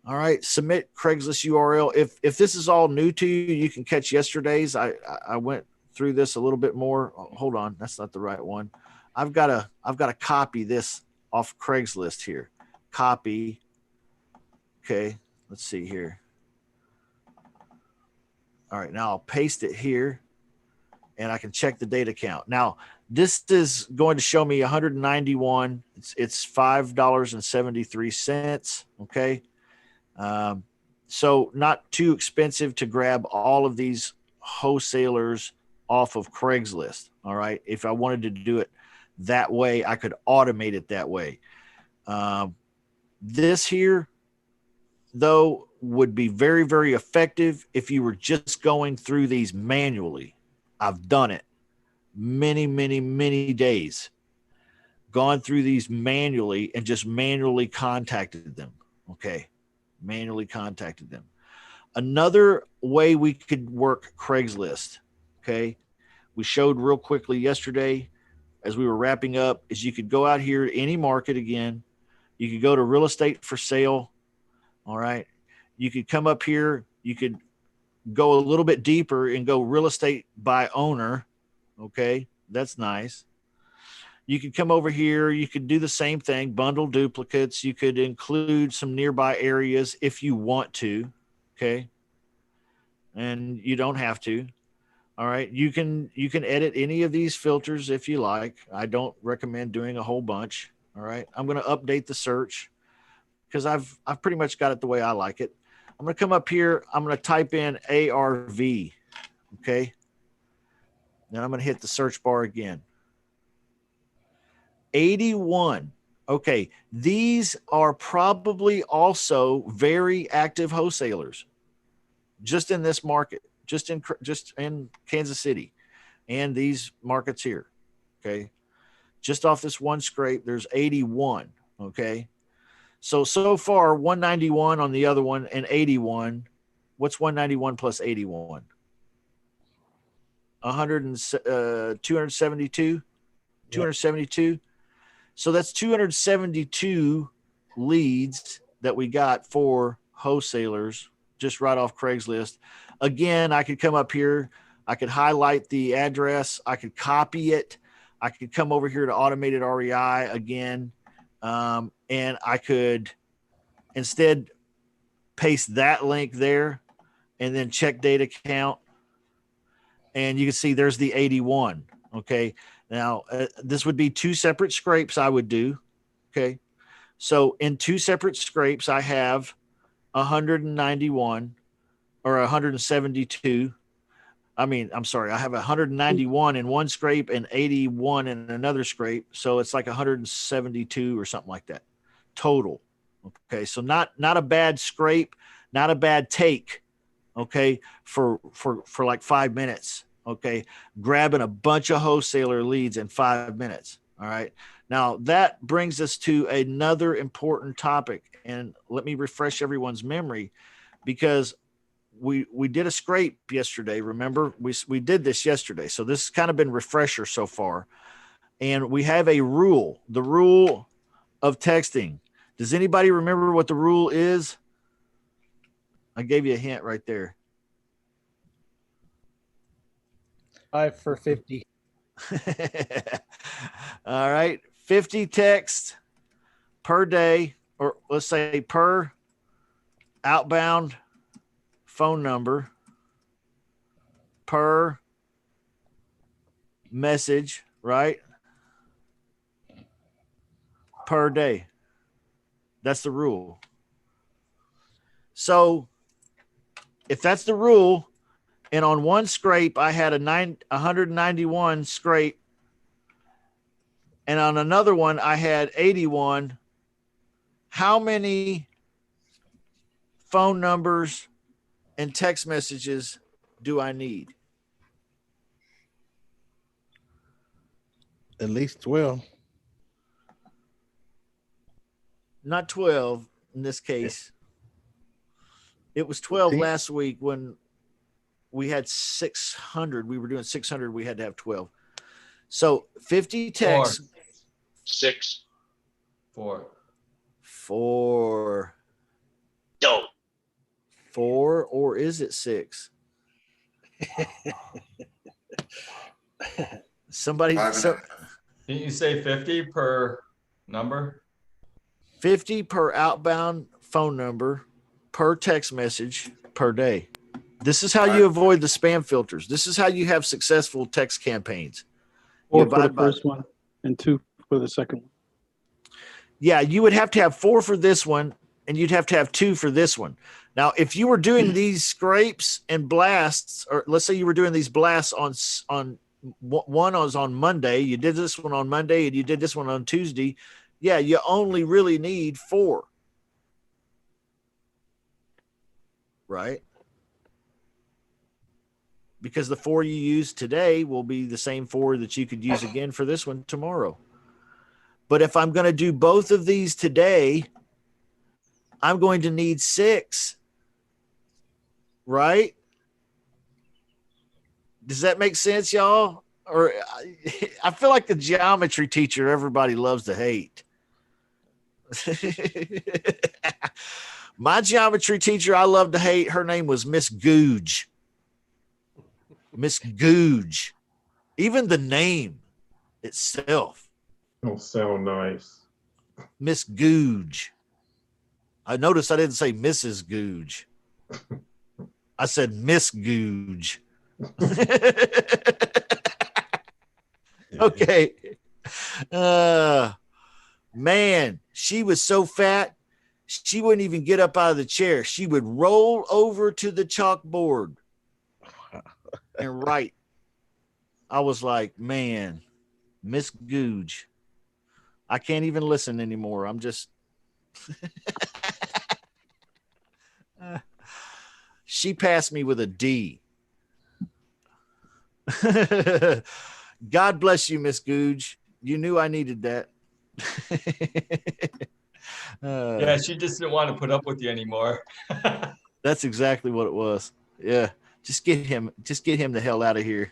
All right. Submit Craigslist URL. If this is all new to you, you can catch yesterday's. I went through this a little bit more. Oh, hold on. That's not the right one. I've got to copy this off Craigslist here. Copy. Okay. Let's see here. All right. Now I'll paste it here, and I can check the data count. Now, this is going to show me 191. It's $5.73. Okay. So not too expensive to grab all of these wholesalers off of Craigslist. All right. If I wanted to do it that way, I could automate it that way. This here, though, would be very, very effective if you were just going through these manually. I've done it many, many, many days, gone through these manually and just manually contacted them. Okay. Manually contacted them. Another way we could work Craigslist, okay, we showed real quickly yesterday as we were wrapping up, is you could go out here to any market again. You could go to real estate for sale. All right. You could come up here. You could go a little bit deeper and go real estate by owner. Okay. That's nice. You could come over here. You could do the same thing, bundle duplicates. You could include some nearby areas if you want to. Okay. And you don't have to. All right. You can edit any of these filters if you like. I don't recommend doing a whole bunch. All right. I'm going to update the search because I've pretty much got it the way I like it. I'm going to come up here. I'm going to type in ARV. Okay. Then I'm going to hit the search bar again. 81. Okay. These are probably also very active wholesalers just in this market, just in Kansas City and these markets here. Okay. Just off this one scrape, there's 81. Okay. So far 191 on the other one and 81. What's 191 plus 81? 272. 272. So that's 272 leads that we got for wholesalers just right off Craigslist. Again, I could come up here. I could highlight the address. I could copy it. I could come over here to automated REI again. And I could instead paste that link there and then check data count. And you can see there's the 81. Okay. Now, this would be two separate scrapes I would do. Okay. So in two separate scrapes, I have 191 or 172. I'm sorry. I have 191 in one scrape and 81 in another scrape. So it's like 172 or something like that total. Okay. So not a bad scrape, not a bad take. Okay. For like 5 minutes. Okay. Grabbing a bunch of wholesaler leads in 5 minutes. All right. Now that brings us to another important topic, and let me refresh everyone's memory because we did a scrape yesterday. Remember, we did this yesterday. So this has kind of been refresher so far. And we have a rule, the rule of texting. Does anybody remember what the rule is? I gave you a hint right there. 5 for 50. All right. 50 texts per day, or let's say per outbound phone number per message, right? Per day. That's the rule. So if that's the rule, and on one scrape, I had 191 scrape, and on another one, I had 81. How many phone numbers and text messages do I need? At least 12. Not 12 in this case. It was 12 last week when we had 600. We were doing 600. We had to have 12. So 50 texts. 6. 4. Dope. 4, or is it 6? Somebody. Didn't you say 50 per number? 50 per outbound phone number per text message per day. This is how you avoid the spam filters. This is how you have successful text campaigns. 4 for the first one and 2 for the second one. Yeah, you would have to have 4 for this one and you'd have to have 2 for this one. Now, if you were doing these scrapes and blasts, or let's say you were doing these blasts on one was on Monday, you did this one on Monday, and you did this one on Tuesday. Yeah, you only really need 4. Right? Because the 4 you use today will be the same 4 that you could use again for this one tomorrow. But if I'm going to do both of these today, I'm going to need 6. Right? Does that make sense, y'all? Or I feel like the geometry teacher everybody loves to hate. My geometry teacher I love to hate, her name was Miss Googe. Miss Googe. Even the name itself. Don't sound nice. Miss Googe. I noticed I didn't say Mrs. Googe. I said Miss Googe. Okay. Man, she was so fat, she wouldn't even get up out of the chair. She would roll over to the chalkboard and write. I was like, man, Miss Googe. I can't even listen anymore. I'm just she passed me with a D. God bless you, Miss Googe. You knew I needed that. Yeah, she just didn't want to put up with you anymore. That's exactly what it was. Yeah. Just get him the hell out of here.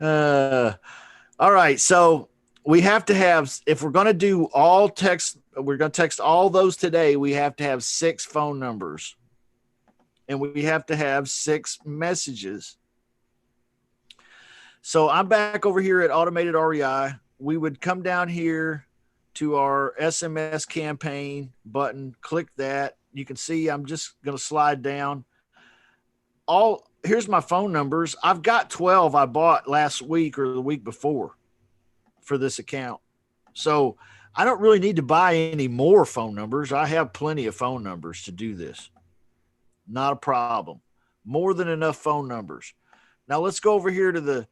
All right. So we have to have, if we're going to do all text, we're going to text all those today. We have to have 6 phone numbers and we have to have 6 messages. So I'm back over here at Automated REI. We would come down here to our SMS campaign button, click that. You can see I'm just going to slide down. Here's my phone numbers. I've got 12 I bought last week or the week before for this account. So I don't really need to buy any more phone numbers. I have plenty of phone numbers to do this. Not a problem. More than enough phone numbers. Now let's go over here to the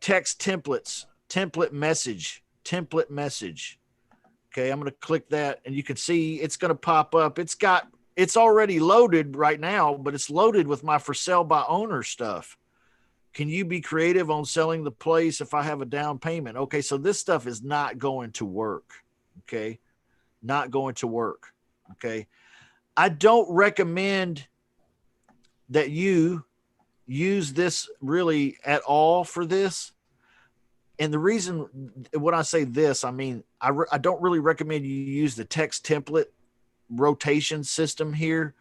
text templates, template message. Okay, I'm going to click that and you can see it's going to pop up. It's already loaded right now, but it's loaded with my for sale by owner stuff. Can you be creative on selling the place if I have a down payment? Okay, so this stuff is not going to work. Okay, not going to work. Okay, I don't recommend that you use this really at all for this. And the reason when I say this, I mean, I don't really recommend you use the text template rotation system here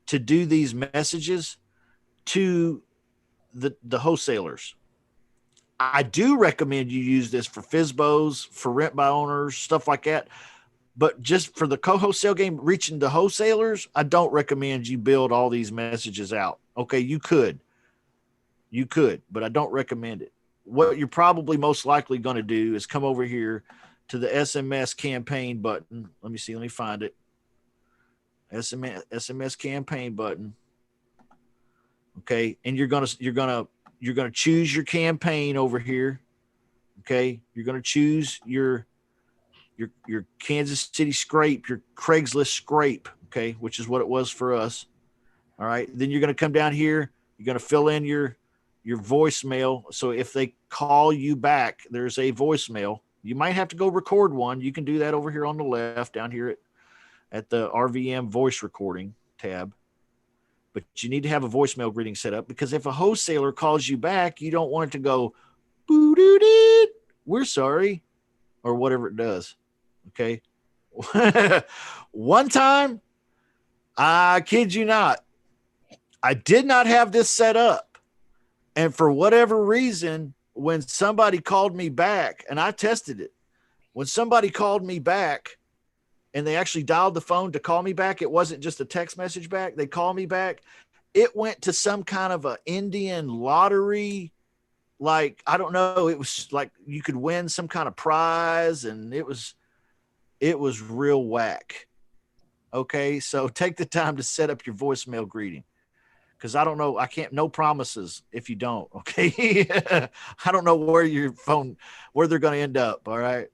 to do these messages to the wholesalers. I do recommend you use this for FSBOs, for rent by owners, stuff like that. But just for the CoWholesale game, reaching the wholesalers, I don't recommend you build all these messages out. Okay, you could, but I don't recommend it. What you're probably most likely going to do is come over here to the SMS campaign button. Let me find it. SMS campaign button. Okay. And you're going to choose your campaign over here. Okay. You're going to choose your Kansas City scrape, your Craigslist scrape. Okay. Which is what it was for us. All right. Then you're going to come down here. You're going to fill in your voicemail. So if they call you back, there's a voicemail. You might have to go record one. You can do that over here on the left down here at the RVM voice recording tab. But you need to have a voicemail greeting set up because if a wholesaler calls you back, you don't want it to go, boo-doo-doo, we're sorry, or whatever it does. Okay. One time, I kid you not, I did not have this set up. And for whatever reason, when somebody called me back, and I tested it, when somebody called me back and they actually dialed the phone to call me back, it wasn't just a text message back. They called me back. It went to some kind of an Indian lottery. Like, I don't know. It was like you could win some kind of prize. And it was it was real whack. Okay, so take the time to set up your voicemail greeting, because I don't know, I can't, no promises if you don't. Okay, I don't know where they're going to end up. All right.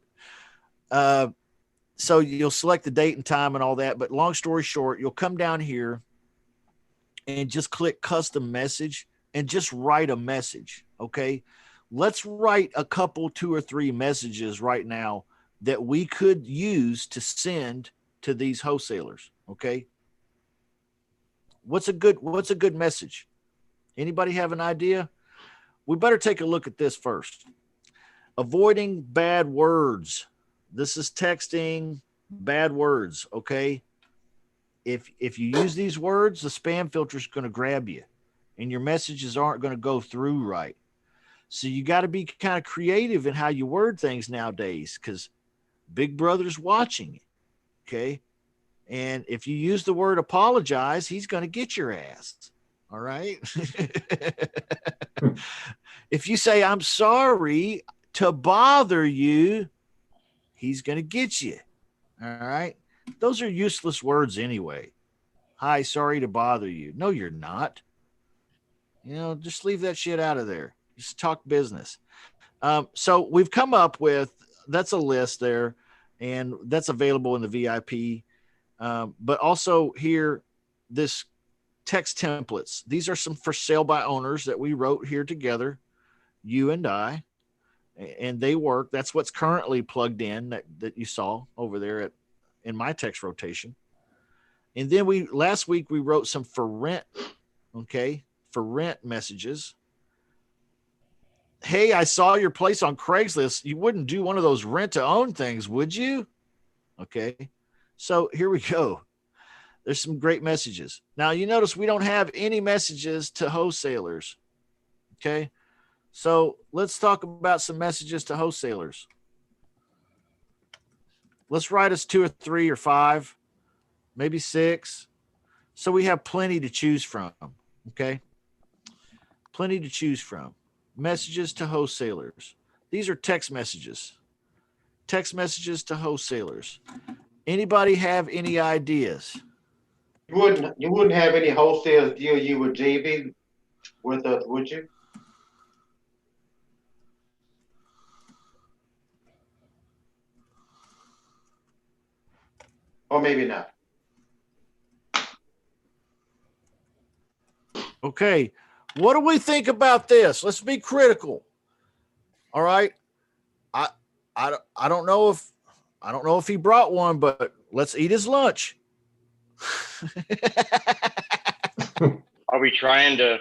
So you'll select the date and time and all that, but long story short, you'll come down here and just click custom message and just write a message. Okay, let's write a couple, 2 or 3 messages right now that we could use to send to these wholesalers. Okay, what's a good message? Anybody have an idea? We better take a look at this first. Avoiding bad words. This is texting bad words. Okay, if you use these words, the spam filter is going to grab you and your messages aren't going to go through right. So you got to be kind of creative in how you word things nowadays, because Big Brother's watching you. Okay. And if you use the word apologize, he's going to get your ass. All right. If you say, I'm sorry to bother you, he's going to get you. All right. Those are useless words anyway. Hi, sorry to bother you. No, you're not. Just leave that shit out of there. Just talk business. So we've come up with, that's a list there, and that's available in the VIP. But also here, this text templates. These are some for sale by owners that we wrote here together, you and I, and they work. That's what's currently plugged in that you saw over there in my text rotation. And then last week we wrote some for rent. Okay. For rent messages. Hey, I saw your place on Craigslist. You wouldn't do one of those rent to own things, would you? Okay. So here we go. There's some great messages. Now you notice we don't have any messages to wholesalers. Okay. So let's talk about some messages to wholesalers. Let's write us 2 or 3 or 5, maybe 6. So we have plenty to choose from. Okay. Plenty to choose from. Messages to wholesalers. These are text messages. Text messages to wholesalers. Anybody have any ideas? You wouldn't have any wholesale deal you with JV with us, would you? Or maybe not. Okay. What do we think about this? Let's be critical. All right. I don't know if he brought one, but let's eat his lunch. Are we trying to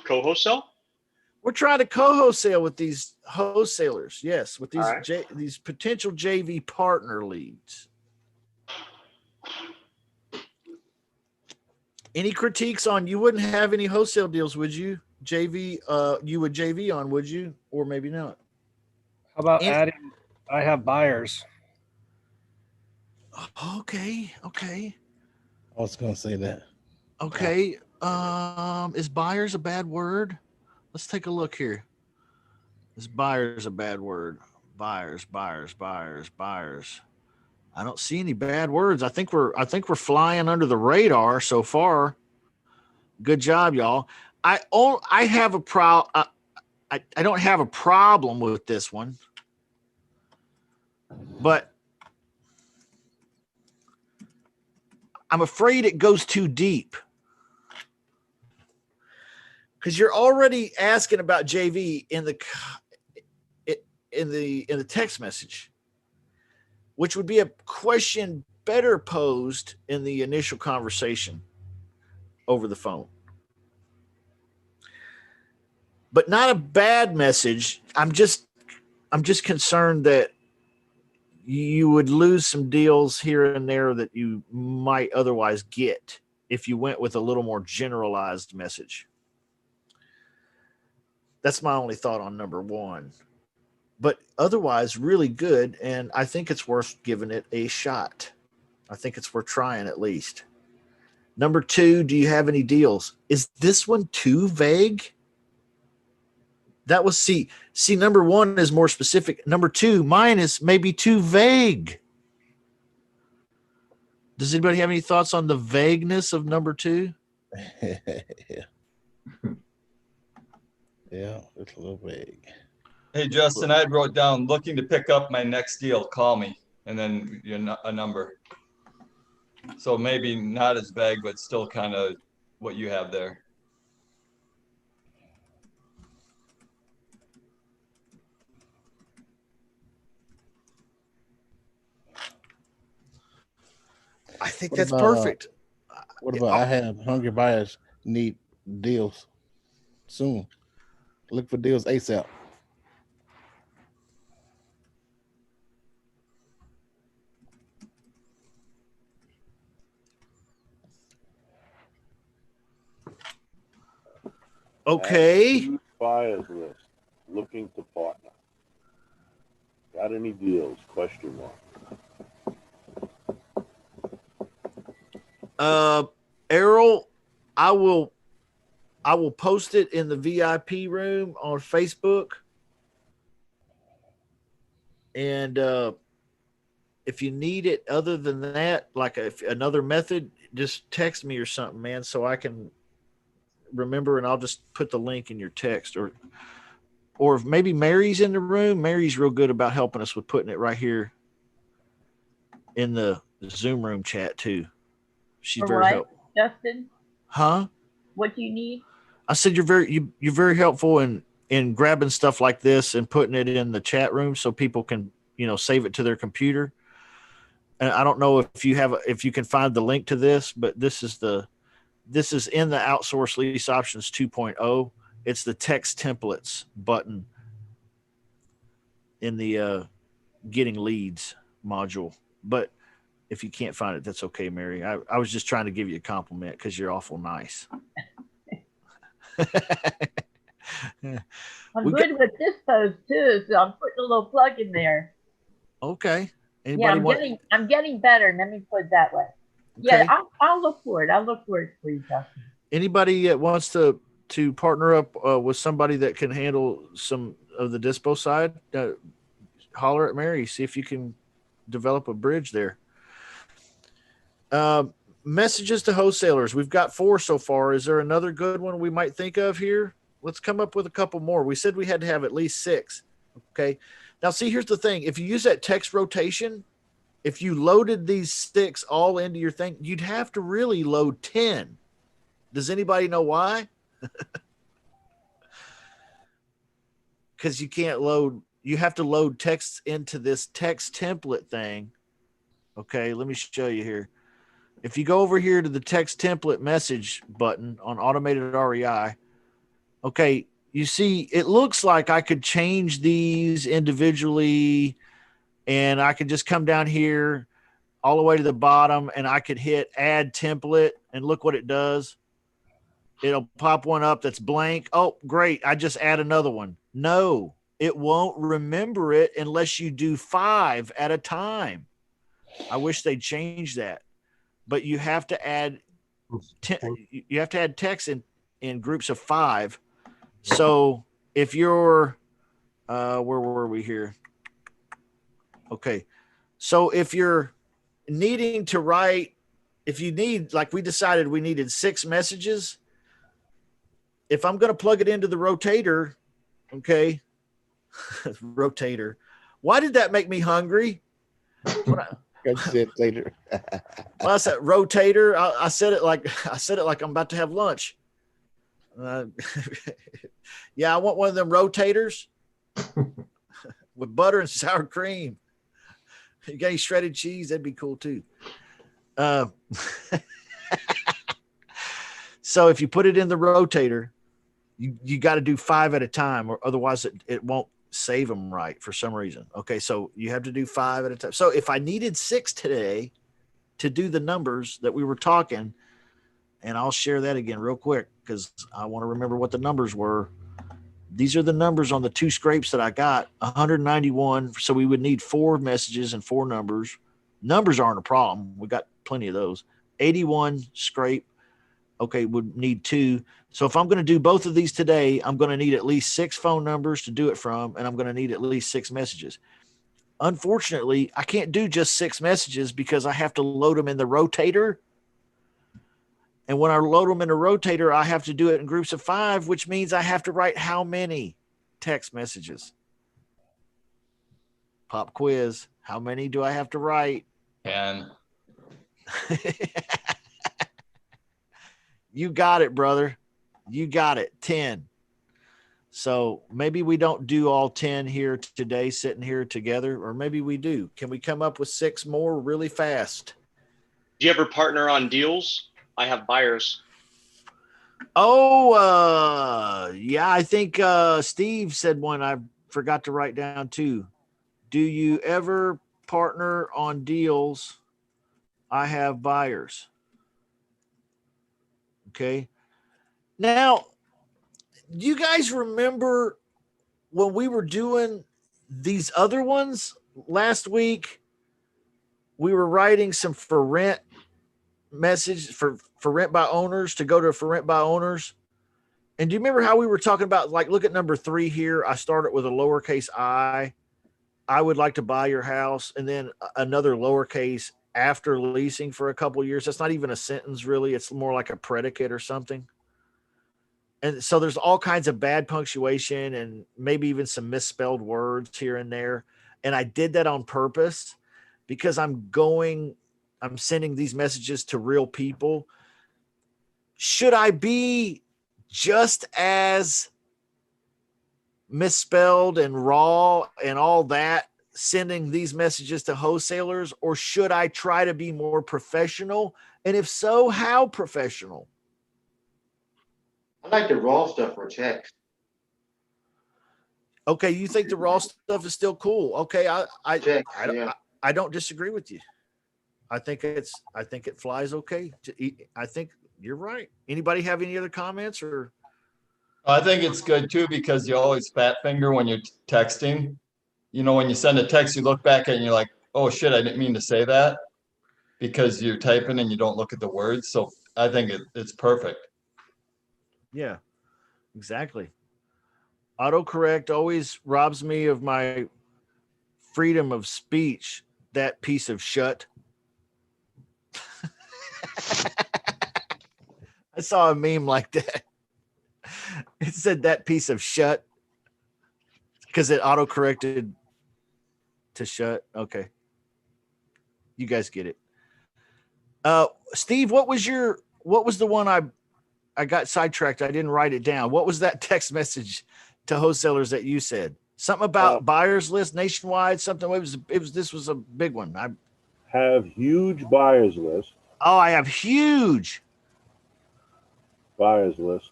co-wholesale? We're trying to co-wholesale with these wholesalers. Yes, with these right. these potential JV partner leads. Any critiques on, you wouldn't have any wholesale deals, would you? JV, you would JV on, would you? Or maybe not. How about adding, I have buyers. Okay. I was going to say that. Okay. Is buyers a bad word? Let's take a look here. Is buyers a bad word? Buyers. I don't see any bad words. I think we're flying under the radar so far. Good job, y'all. I have a I don't have a problem with this one, but I'm afraid it goes too deep, because you're already asking about JV in the text message, which would be a question better posed in the initial conversation over the phone. But not a bad message. I'm just concerned that you would lose some deals here and there that you might otherwise get if you went with a little more generalized message. That's my only thought on number 1. But otherwise, really good, and I think it's worth giving it a shot. I think it's worth trying at least. Number 2, do you have any deals? Is this one too vague? That was see, number 1 is more specific. Number 2, mine is maybe too vague. Does anybody have any thoughts on the vagueness of number 2? Yeah, it's a little vague. Hey, Justin, I wrote down looking to pick up my next deal. Call me, and then a number. So maybe not as vague, but still kind of what you have there. I think that's perfect. What about I have hungry buyers need deals soon. Look for deals ASAP. Okay. Buyers list. Looking to partner. Got any deals? Question mark. Errol, I will post it in the VIP room on Facebook. And if you need it other than that, like another method, just text me or something, man, so I can remember, and I'll just put the link in your text. Or if maybe Mary's in the room. Mary's real good about helping us with putting it right here in the Zoom room chat too. She's very helpful. Justin? Huh? What do you need? I said you're very helpful in grabbing stuff like this and putting it in the chat room so people can, save it to their computer. And I don't know if you can find the link to this, but this is in the Outsource Lease Options 2.0. It's the text templates button in the getting leads module. But if you can't find it, that's okay, Mary. I was just trying to give you a compliment because you're awful nice. I'm good with this post too, so I'm putting a little plug in there. Okay. I'm getting better. Let me put it that way. Okay. Yeah, I'll look for it. I'll look for it for you, Justin. Anybody that wants to partner up with somebody that can handle some of the dispo side, holler at Mary. See if you can develop a bridge there. Messages to wholesalers. We've got 4 so far. Is there another good one we might think of here? Let's come up with a couple more. We said we had to have at least 6. Okay. Now, see, here's the thing. If you use that text rotation, if you loaded these 6 all into your thing, you'd have to really load 10. Does anybody know why? Because you have to load text into this text template thing. Okay, let me show you here. If you go over here to the text template message button on automated REI, okay, you see, it looks like I could change these individually, and I could just come down here all the way to the bottom, and I could hit add template, and look what it does. It'll pop one up that's blank. Oh, great. I just add another one. No, it won't remember it unless you do 5 at a time. I wish they'd change that. But you have to add text in groups of 5. So if you're where were we here? Okay. So if you're needing to write, if you need, like we decided we needed 6 messages, if I'm going to plug it into the rotator, okay, rotator. Why did that make me hungry? I said later. Well, I said rotator. I said it like I'm about to have lunch. Yeah, I want one of them rotators with butter and sour cream. You got any shredded cheese? That'd be cool too. So if you put it in the rotator, you got to do 5 at a time, or otherwise it won't save them right for some reason. Okay, so you have to do 5 at a time. So if I needed 6 today to do the numbers that we were talking, and I'll share that again real quick because I want to remember what the numbers were. These are the numbers on the 2 scrapes that I got, 191. So we would need 4 messages and 4 numbers. Numbers aren't a problem. We got plenty of those. 81 scrape. Okay, would need 2. So if I'm going to do both of these today, I'm going to need at least 6 phone numbers to do it from, and I'm going to need at least 6 messages. unfortunately, I can't do just 6 messages because I have to load them in the rotator. And when I load them in a rotator, I have to do it in groups of 5, which means I have to write how many text messages? Pop quiz. How many do I have to write? 10. You got it, brother. You got it. 10. So maybe we don't do all 10 here today, sitting here together, or maybe we do. Can we come up with 6 more really fast? Do you ever partner on deals? I have buyers. Oh, yeah, I think Steve said one I forgot to write down too. Do you ever partner on deals? I have buyers. Okay. Now, do you guys remember when we were doing these other ones last week? We were writing some for rent message for rent by owners to go to for rent by owners. And do you remember how we were talking about, like, look at number 3 here. I started with a lowercase I. I would like to buy your house. And then another lowercase after leasing for a couple of years. That's not even a sentence, really. It's more like a predicate or something. And so there's all kinds of bad punctuation and maybe even some misspelled words here and there. And I did that on purpose because I'm sending these messages to real people. Should I be just as misspelled and raw and all that sending these messages to wholesalers, or should I try to be more professional? And if so, how professional? I like the raw stuff for text. Okay, you think the raw stuff is still cool? Okay, I don't disagree with you. I think it flies okay. I think you're right. Anybody have any other comments? Or I think it's good too because you always fat finger when you're texting. You know, when you send a text, you look back at it and you're like, oh shit, I didn't mean to say that, because you're typing and you don't look at the words. So I think it's perfect. Yeah, exactly. Autocorrect always robs me of my freedom of speech. That piece of shut. I saw a meme like that. It said that piece of shut because it autocorrected to shut. Okay. You guys get it. Steve, what was the one I got sidetracked? I didn't write it down. What was that text message to wholesalers that you said? Something about buyers list nationwide, something. This was a big one. I have huge buyers list. Oh, I have huge buyers list.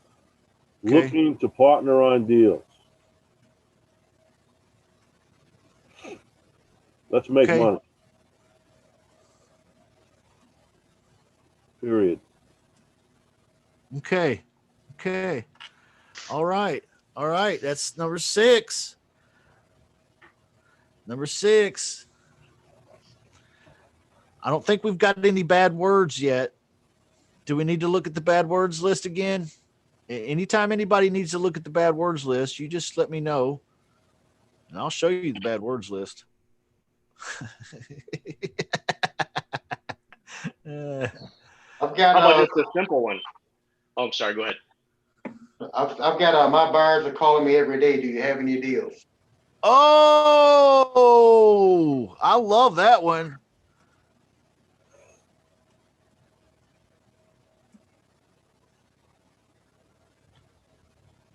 Okay. Looking to partner on deals. Let's make money. Period. Okay. All right. That's number 6. Number 6. I don't think we've got any bad words yet. Do we need to look at the bad words list again? Anytime anybody needs to look at the bad words list, you just let me know, and I'll show you the bad words list. I've got. How about just a simple one? Oh, I'm sorry. Go ahead. I've got my buyers are calling me every day. Do you have any deals? Oh, I love that one.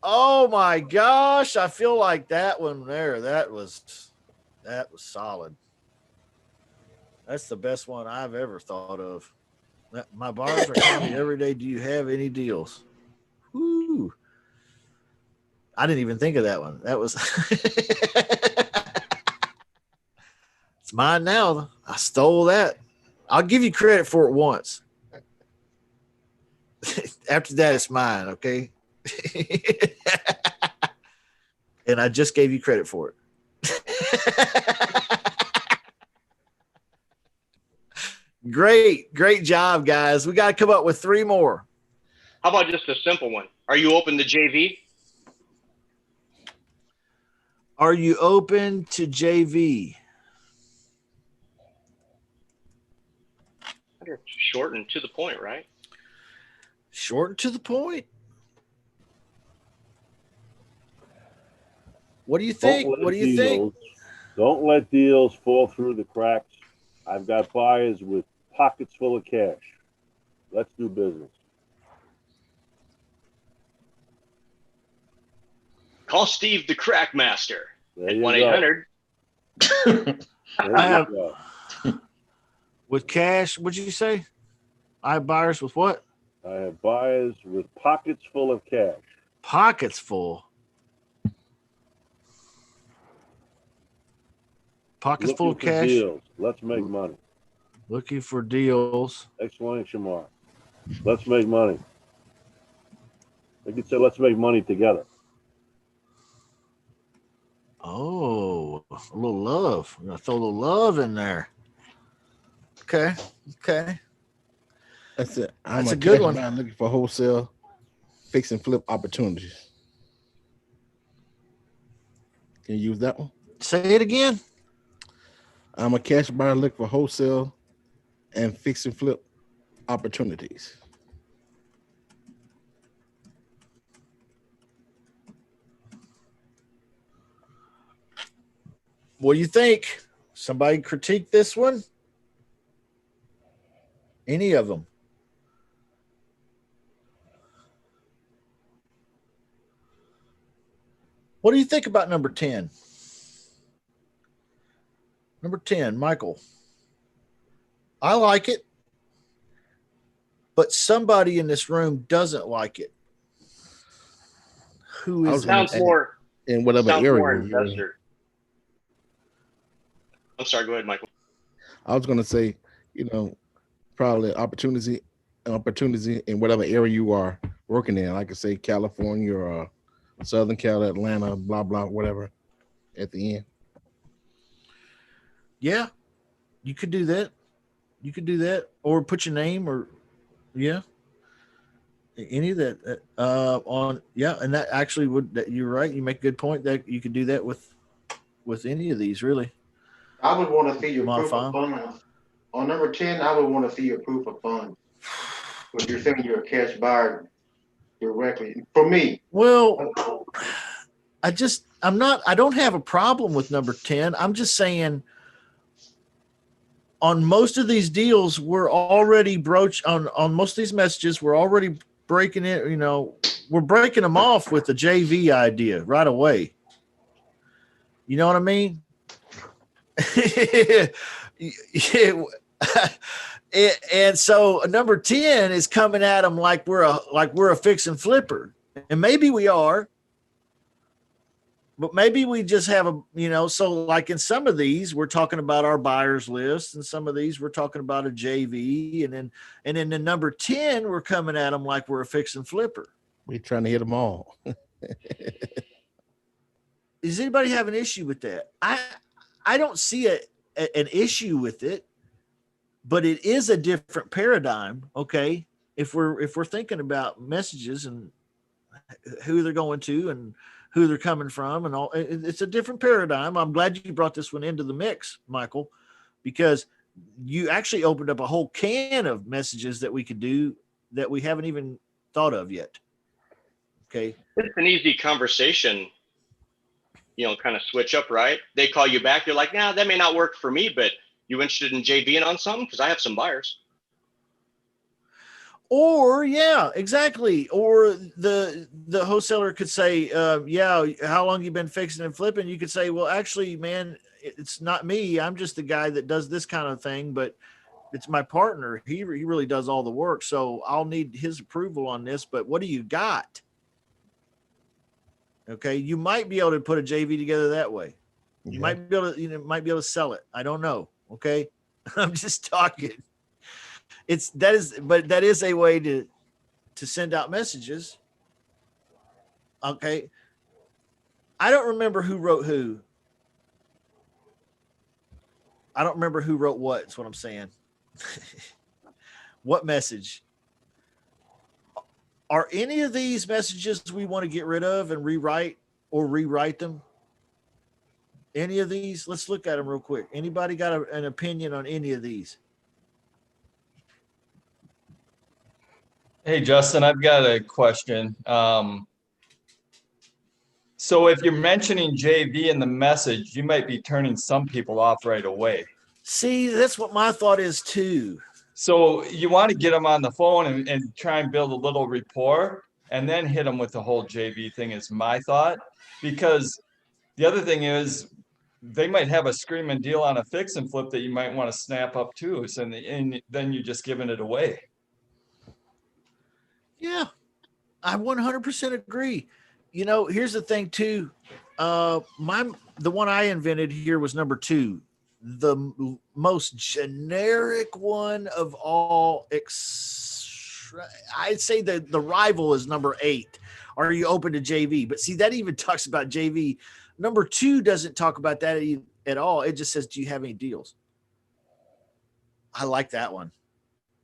Oh my gosh, I feel like that one there. That was solid. That's the best one I've ever thought of. My buyers are calling me every day. Do you have any deals? Woo. I didn't even think of that one. That was it's mine now. I stole that. I'll give you credit for it once. After that, it's mine, okay? And I just gave you credit for it. Great job, guys. We got to come up with 3 more. How about just a simple one? Are you open to JV? Are you open to JV? Short and to the point, right? Short and to the point. What do you think? What do you think? Don't let deals fall through the cracks. I've got buyers with pockets full of cash. Let's do business. Call Steve the Crack Master There at you 1-800. I have with cash. What'd you say? I have buyers with what? I have buyers with pockets full of cash. Pockets full. Pockets full of cash. Deals. Let's make money. Looking for deals. Exclamation mark. Let's make money. I could say let's make money together. Oh, a little love. I'm gonna throw a little love in there. Okay. Okay. That's it. That's a good one. I'm looking for wholesale fix and flip opportunities. Can you use that one? Say it again. I'm a cash buyer looking for wholesale and fix and flip opportunities. What do you think? Somebody critique this one? Any of them? What do you think about number 10? Number 10, Michael. I like it, but somebody in this room doesn't like it. Who is it? Sounds more in whatever sounds area more you're in. investor. I'm sorry, go ahead, Michael. I was going to say, probably opportunity in whatever area you are working in. Like I say, California or Southern Cal, Atlanta, blah, blah, whatever at the end. Yeah, you could do that. You could do that, or put your name, or any of that on. Yeah, and that actually would. That you're right. You make a good point that you could do that with any of these, really. I would want to see your proof Modify of funds. On number 10, I would want to see your proof of funds. But you're saying you're a cash buyer directly. For me. Well, I don't have a problem with number 10. I'm just saying on most of these deals, we're already on most of these messages, we're already breaking it, we're breaking them off with the JV idea right away. You know what I mean? And so number 10 is coming at them like we're a fix and flipper, and maybe we are, but maybe we just have so like in some of these we're talking about our buyers list, and some of these we're talking about a JV, and then the number 10 we're coming at them like we're a fix and flipper. We're trying to hit them all. Does anybody have an issue with that? I don't see an issue with it, but it is a different paradigm. Okay. If we're thinking about messages and who they're going to and who they're coming from and all, it's a different paradigm. I'm glad you brought this one into the mix, Michael, because you actually opened up a whole can of messages that we could do that we haven't even thought of yet. Okay. It's an easy conversation, kind of switch up, right? They call you back. You're like, nah, that may not work for me, but you interested in JVing on something? Because I have some buyers. Or yeah, exactly. Or the wholesaler could say, how long you been fixing and flipping? You could say, well, actually, man, it's not me. I'm just the guy that does this kind of thing, but it's my partner. He really does all the work. So I'll need his approval on this, but what do you got? Okay. You might be able to put a JV together that way. You might be able to, sell it. I don't know. Okay. I'm just talking. That is a way to send out messages. Okay. I don't remember who wrote who. I don't remember who wrote what. That's what I'm saying. What message? Are any of these messages we want to get rid of and rewrite them? Any of these? Let's look at them real quick. Anybody got an opinion on any of these? Hey, Justin, I've got a question. So if you're mentioning JV in the message, you might be turning some people off right away. See, that's what my thought is too. So you want to get them on the phone and try and build a little rapport and then hit them with the whole JV thing is my thought. Because the other thing is they might have a screaming deal on a fix and flip that you might want to snap up too. So and then you're just giving it away. Yeah, I 100% agree. You know, here's the thing too. The one I invented here was number 2. The most generic one of all. I'd say the rival is number 8. Are you open to JV? But see, that even talks about JV. Number 2 doesn't talk about that at all. It just says, do you have any deals? I like that one.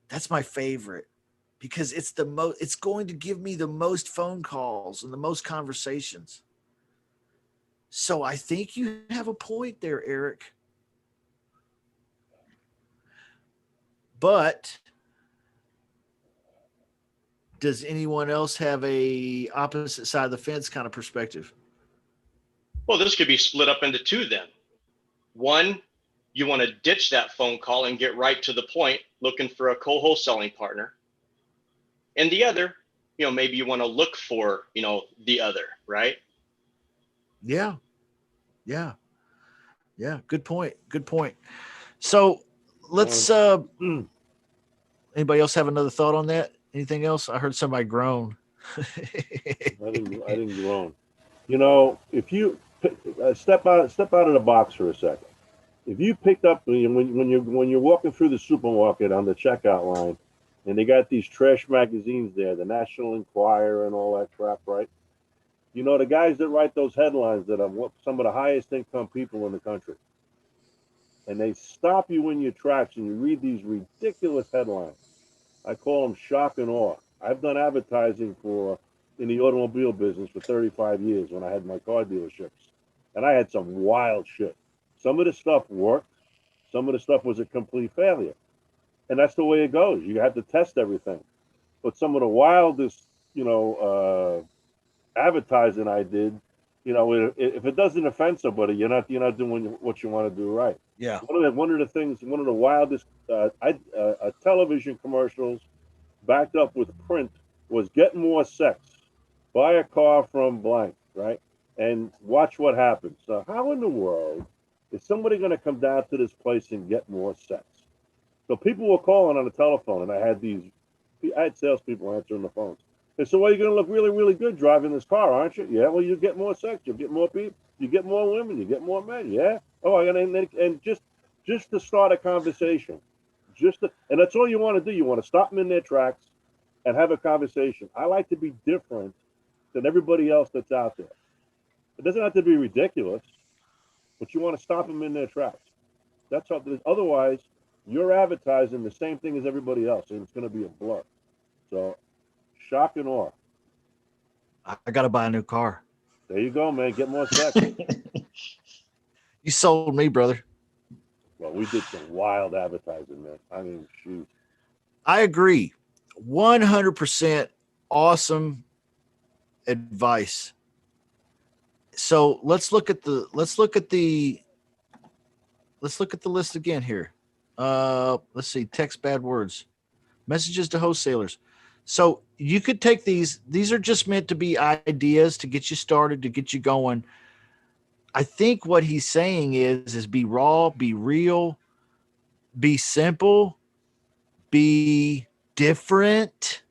That's my favorite because it's it's going to give me the most phone calls and the most conversations. So I think you have a point there, Eric. But does anyone else have a opposite side of the fence kind of perspective? Well, this could be split up into 2 then. One, you want to ditch that phone call and get right to the point, looking for a co-wholesaling partner. And the other, maybe you want to look for, the other, right? Yeah. Good point. So let's, anybody else have another thought on that? Anything else? I heard somebody groan. I didn't groan. If you step out of the box for a second, if you picked up when you're walking through the supermarket on the checkout line, and they got these trash magazines there, the National Enquirer and all that crap, right? The guys that write those headlines that are some of the highest income people in the country, and they stop you in your tracks and you read these ridiculous headlines. I call them shock and awe. I've done advertising in the automobile business for 35 years when I had my car dealerships, and I had some wild shit. Some of the stuff worked. Some of the stuff was a complete failure. And that's the way it goes. You have to test everything. But some of the wildest, advertising I did, if it doesn't offend somebody, you're not doing what you want to do right. Yeah. One of the wildest television commercials backed up with print was "Get More Sex." Buy a car from blank, right? And watch what happens. So how in the world is somebody going to come down to this place and get more sex? So people were calling on the telephone, and I had salespeople answering the phones. They said, well, you're going to look really, really good driving this car, aren't you? Yeah, well, you get more sex. You get more people. You get more women. You get more men. Yeah. Oh, and just to start a conversation. And that's all you want to do. You want to stop them in their tracks and have a conversation. I like to be different than everybody else that's out there. It doesn't have to be ridiculous, but you want to stop them in their tracks. That's how. Otherwise, you're advertising the same thing as everybody else, and it's going to be a blur. So, shock and awe. I got to buy a new car. There you go, man. Get more sex. You sold me, brother. Well, we did some wild advertising, man. I mean, shoot. I agree. 100% awesome advice. So let's look at the list again here. Let's see. Text bad words. Messages to wholesalers. So you could take these are just meant to be ideas to get you started, to get you going. I think what he's saying is be raw, be real, be simple, be different.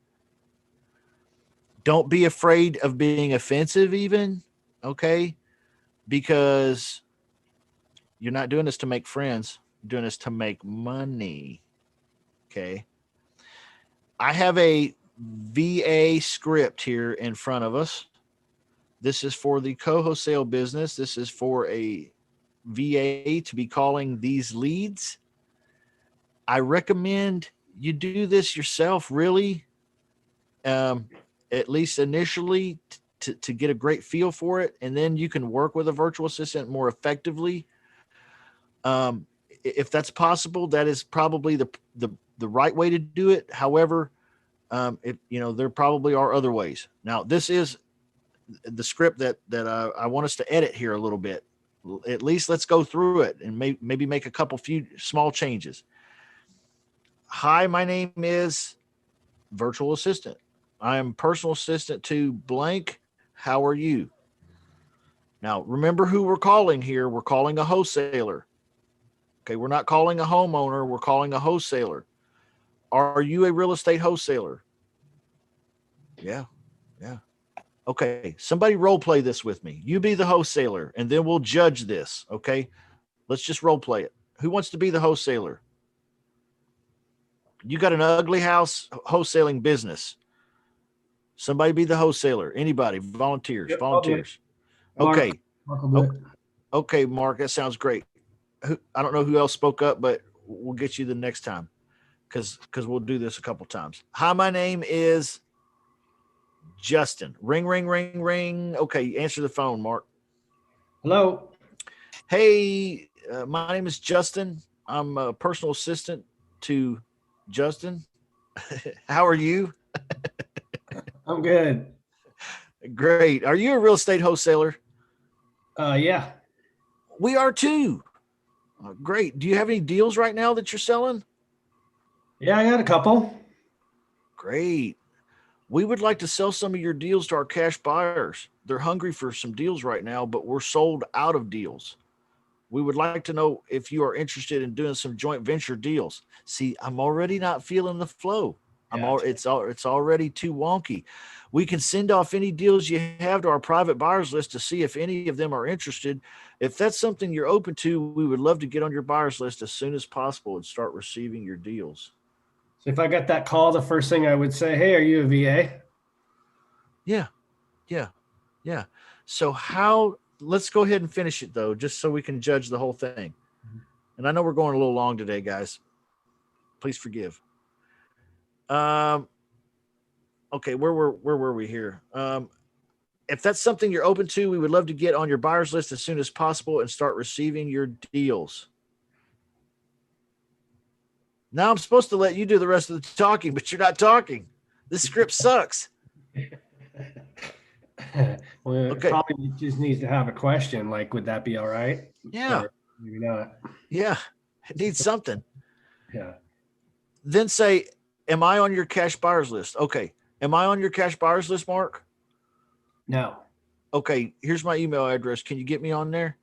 Don't be afraid of being offensive even, okay? Because you're not doing this to make friends. You're doing this to make money, okay? I have a VA script here in front of us. This is for the CoWholesale business. This is for a VA to be calling these leads. I recommend you do this yourself, really, at least initially to get a great feel for it. And then you can work with a virtual assistant more effectively. If that's possible, that is probably the right way to do it. However, If there probably are other ways. Now, this is the script that I want us to edit here a little bit. At least let's go through it and maybe make a few small changes. Hi, my name is virtual assistant. I am personal assistant to blank. How are you? Now, remember who we're calling here. We're calling a wholesaler. Okay, we're not calling a homeowner. We're calling a wholesaler. Are you a real estate wholesaler? Yeah. Okay, somebody role play this with me. You be the wholesaler, and then we'll judge this. Okay, let's just role play it. Who wants to be the wholesaler? You got an ugly house wholesaling business. Somebody be the wholesaler. Anybody? Volunteers. Yep, Volunteers. Mark. Okay. Mark will do it. Okay, Mark. That sounds great. I don't know who else spoke up, but we'll get you the next time because we'll do this a couple times. Hi, my name is Justin. Ring, ring, ring, ring. Okay, answer the phone, Mark. Hello. Hey, my name is Justin. I'm a personal assistant to Justin. How are you? I'm good. Great. Are you a real estate wholesaler? Yeah. We are too. Great. Do you have any deals right now that you're selling? Yeah, I got a couple. Great. We would like to sell some of your deals to our cash buyers. They're hungry for some deals right now, but we're sold out of deals. We would like to know if you are interested in doing some joint venture deals. See, I'm already not feeling the flow. It's already too wonky. We can send off any deals you have to our private buyers list to see if any of them are interested. If that's something you're open to, we would love to get on your buyers list as soon as possible and start receiving your deals. So if I got that call, the first thing I would say, hey, are you a VA? Yeah. So let's go ahead and finish it though, just so we can judge the whole thing. And I know we're going a little long today, guys. Please forgive. Okay, where were we here? If that's something you're open to, we would love to get on your buyers list as soon as possible and start receiving your deals. Now I'm supposed to let you do the rest of the talking, but you're not talking. This script sucks. Well, Okay. Probably just needs to have a question. Like, would that be all right? Yeah. Or maybe not. Yeah. It needs something. Yeah. Then say, am I on your cash buyers list? Okay. Am I on your cash buyers list, Mark? No. Okay. Here's my email address. Can you get me on there?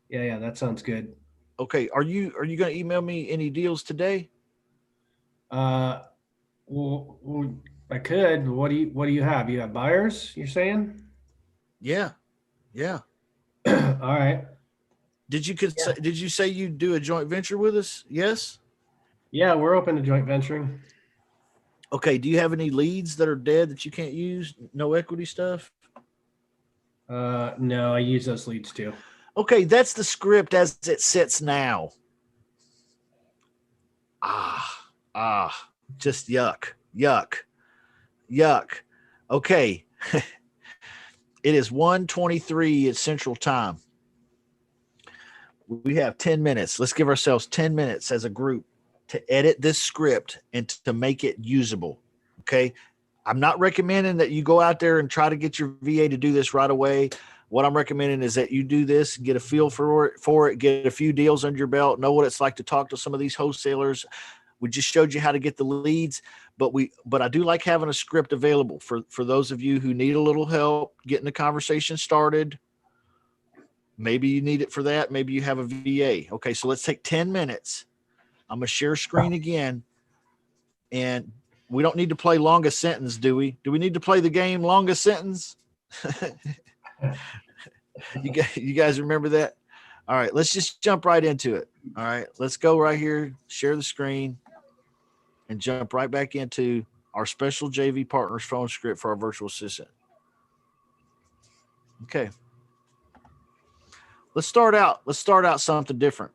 Yeah. That sounds good. Okay. Are you going to email me any deals today? Well, I could. What do you have? You have buyers, you're saying? Yeah. All right. Did you say you'd do a joint venture with us? Yes. Yeah, we're open to joint venturing. Okay. Do you have any leads that are dead that you can't use? No equity stuff? No, I use those leads too. Okay. That's the script as it sits now. Just yuck. Okay. It is 1:23 at Central Time. We have 10 minutes. Let's give ourselves 10 minutes as a group to edit this script and to make it usable. Okay. I'm not recommending that you go out there and try to get your VA to do this right away. What I'm recommending is that you do this, get a feel for it, get a few deals under your belt, know what it's like to talk to some of these wholesalers. We just showed you how to get the leads, but I do like having a script available for those of you who need a little help getting the conversation started. Maybe you need it for that. Maybe you have a VA. Okay, so let's take 10 minutes. I'm going to share screen again. And we don't need to play longest sentence, do we? Do we need to play the game longest sentence? You guys remember that? All right, let's just jump right into it. All right, let's go right here, share the screen, and jump right back into our special JV Partners phone script for our virtual assistant. Okay. Let's start out something different.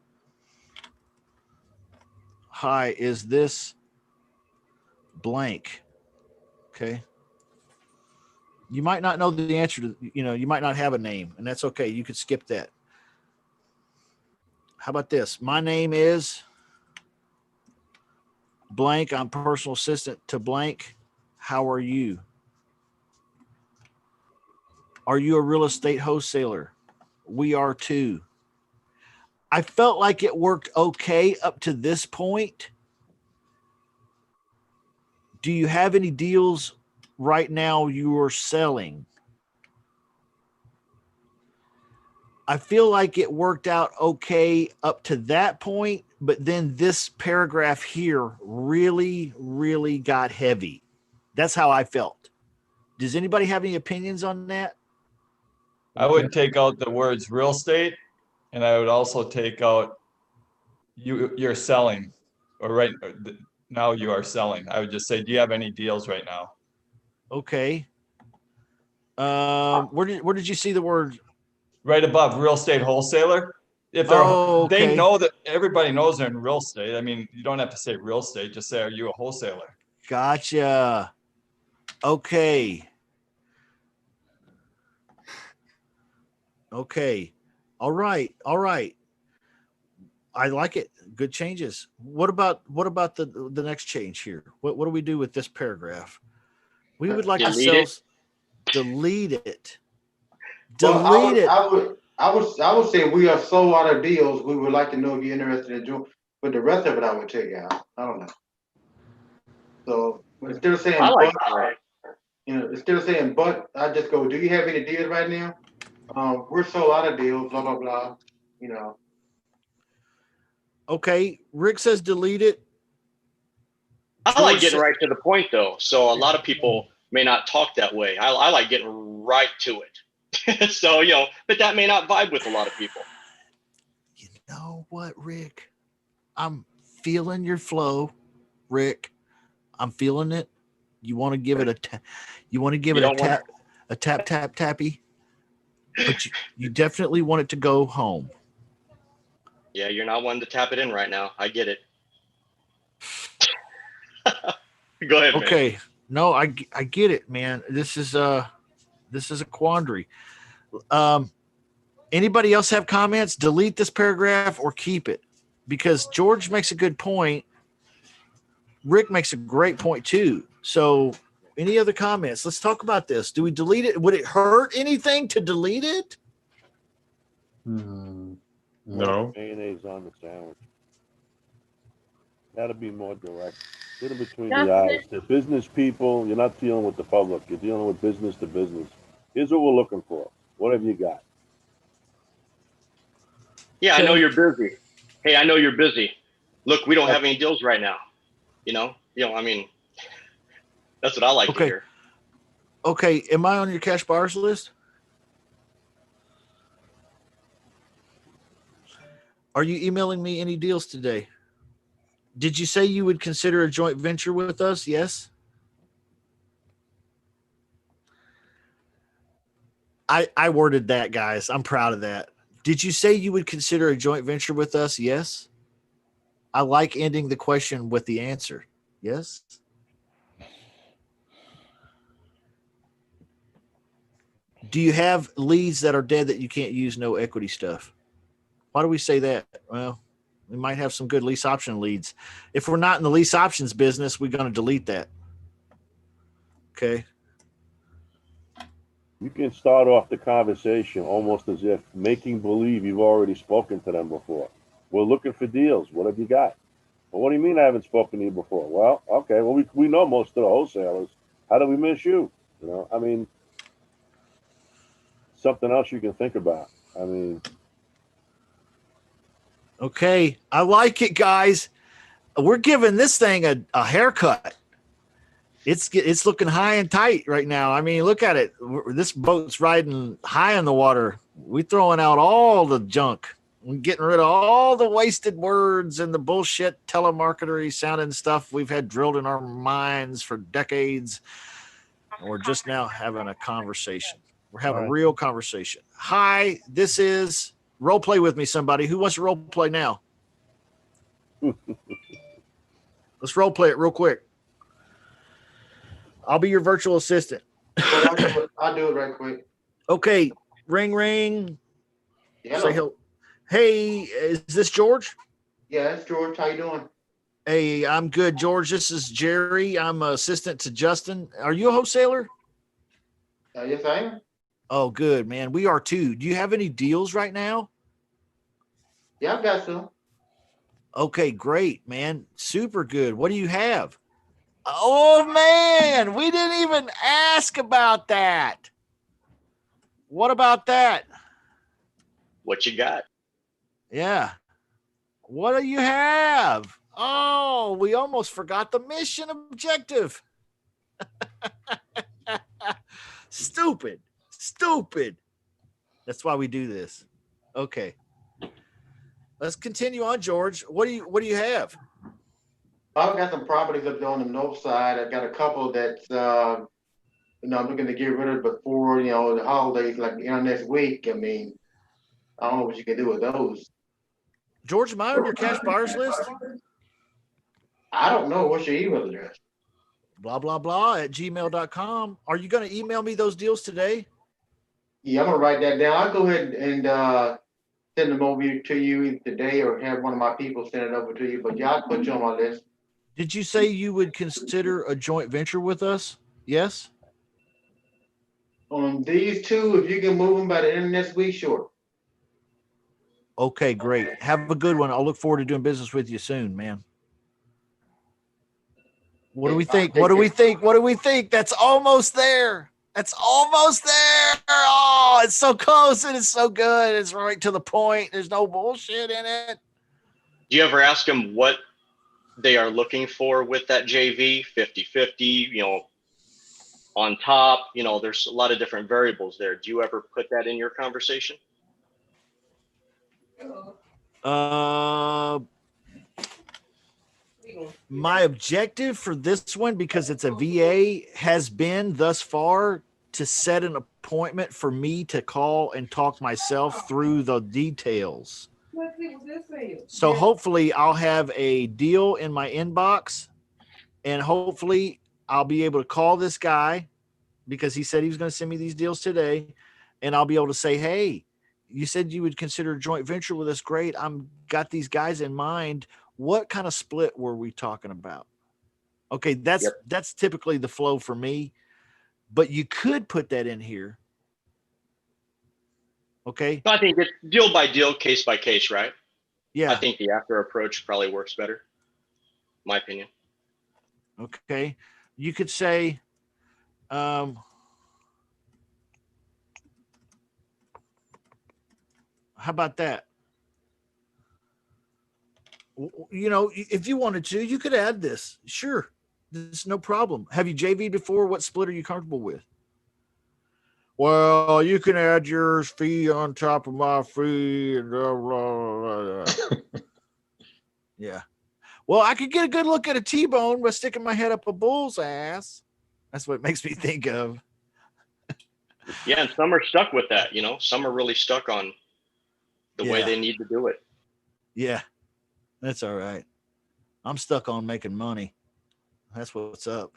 Hi, is this blank? Okay. You might not know the answer to, you might not have a name, and that's okay. You could skip that. How about this? My name is blank. I'm personal assistant to blank. How are you? Are you a real estate wholesaler? We are too. I felt like it worked okay up to this point. Do you have any deals right now you are selling? I feel like it worked out okay up to that point, but then this paragraph here really, really got heavy. That's how I felt. Does anybody have any opinions on that? I would take out the words real estate, and I would also take out you're selling, or now you are selling. I would just say, do you have any deals right now? Okay. Where did you see the word? Right above real estate wholesaler. If they're, okay. They know that everybody knows they're in real estate. I mean, you don't have to say real estate. Just say, are you a wholesaler? Gotcha. Okay. Okay. All right. All right. I like it. Good changes. What about the next change here? What do we do with this paragraph? We would like delete delete it. Well, Delete it. I would say we are so out of deals. We would like to know if you're interested in doing. But the rest of it, I would take out. I don't know. So instead of saying, instead of saying, but, I just go, do you have any deals right now? We're so out of deals. Blah blah blah. You know. Okay. Rick says delete it. I like getting right to the point, though. So a lot of people may not talk that way. I like getting right to it. So, but that may not vibe with a lot of people. You know what, Rick? I'm feeling your flow, Rick. I'm feeling it. You want to give it a tap, tappy, but you definitely want it to go home. Yeah, you're not one to tap it in right now. I get it. Go ahead, okay, man. No, I get it, man. This is a quandary. Anybody else have comments? Delete this paragraph or keep it, because George makes a good point. Rick makes a great point too. So, any other comments? Let's talk about this. Do we delete it? Would it hurt anything to delete it? No. Mayonnaise on the sandwich. Got to be more direct. Put it between the eyes. The business people, you're not dealing with the public. You're dealing with business to business. Here's what we're looking for. What have you got? Yeah, I know you're busy. Hey, I know you're busy. Look, we don't have any deals right now. I mean, that's what I like to hear. Okay, am I on your cash buyers list? Are you emailing me any deals today? Did you say you would consider a joint venture with us? Yes. I worded that, guys. I'm proud of that. Did you say you would consider a joint venture with us? Yes. I like ending the question with the answer. Yes. Do you have leads that are dead that you can't use, no equity stuff? Why do we say that? Well, we might have some good lease option leads. If we're not in the lease options business, we're going to delete that. Okay. You can start off the conversation almost as if making believe you've already spoken to them before. We're looking for deals. What have you got? Well, what do you mean I haven't spoken to you before? Well, okay. Well, we know most of the wholesalers. How do we miss you? I mean, something else you can think about. I mean. Okay. I like it, guys. We're giving this thing a haircut. It's looking high and tight right now. I mean, look at it. This boat's riding high in the water. We're throwing out all the junk. We're getting rid of all the wasted words and the bullshit telemarketery sounding stuff we've had drilled in our minds for decades. And we're just now having a conversation. We're having a real conversation. Hi, this is role play with me, somebody. Who wants to role play now? Let's role play it real quick. I'll be your virtual assistant. I'll do it right quick. Okay. Ring, ring. Yeah. Say hello. Hey, is this George? Yeah, it's George. How you doing? Hey, I'm good, George. This is Jerry. I'm assistant to Justin. Are you a wholesaler? Yes, I am. Oh, good, man. We are too. Do you have any deals right now? Yeah, I've got some. Okay, great, man. Super good. What do you have? Oh, man. We didn't even ask about that. What about that? What you got? Yeah. What do you have? Oh, we almost forgot the mission objective. Stupid. That's why we do this. Okay. Let's continue on, George. What do you have? I've got some properties up there on the north side. I've got a couple that's I'm looking to get rid of before, the holidays, like next week. I mean, I don't know what you can do with those. George, am I on your cash buyers list? I don't know. What's your email address? Blah, blah, blah at gmail.com. Are you going to email me those deals today? Yeah, I'm gonna write that down. I'll go ahead and send them over to you today, or have one of my people send it over to you. But yeah, I'll put you on my list. Did you say you would consider a joint venture with us? Yes. On these two, if you can move them by the end of next week, sure. Okay, great. Have a good one. I'll look forward to doing business with you soon, man. What do we think? What do we think? What do we think? That's almost there. That's almost there. Oh, it's so close and it's so good. It's right to the point. There's no bullshit in it. Do you ever ask them what they are looking for with that JV 50-50, on top, there's a lot of different variables there. Do you ever put that in your conversation? My objective for this one, because it's a VA, has been thus far to set an appointment for me to call and talk myself through the details. So hopefully I'll have a deal in my inbox, and hopefully I'll be able to call this guy, because he said he was going to send me these deals today, and I'll be able to say, hey, you said you would consider a joint venture with us. Great. I'm got these guys in mind. What kind of split were we talking about? Okay, that's typically the flow for me, but you could put that in here. Okay. I think it's deal by deal, case by case, right? Yeah. I think the after approach probably works better, my opinion. Okay. You could say, how about that? If you wanted to, you could add this. Sure. There's no problem. Have you JV'd before? What split are you comfortable with? Well, you can add your fee on top of my fee. And blah, blah, blah, blah. Yeah. Well, I could get a good look at a T-bone by sticking my head up a bull's ass. That's what it makes me think of. Yeah, and some are stuck with that, Some are really stuck on the way they need to do it. Yeah, that's all right. I'm stuck on making money. That's what's up.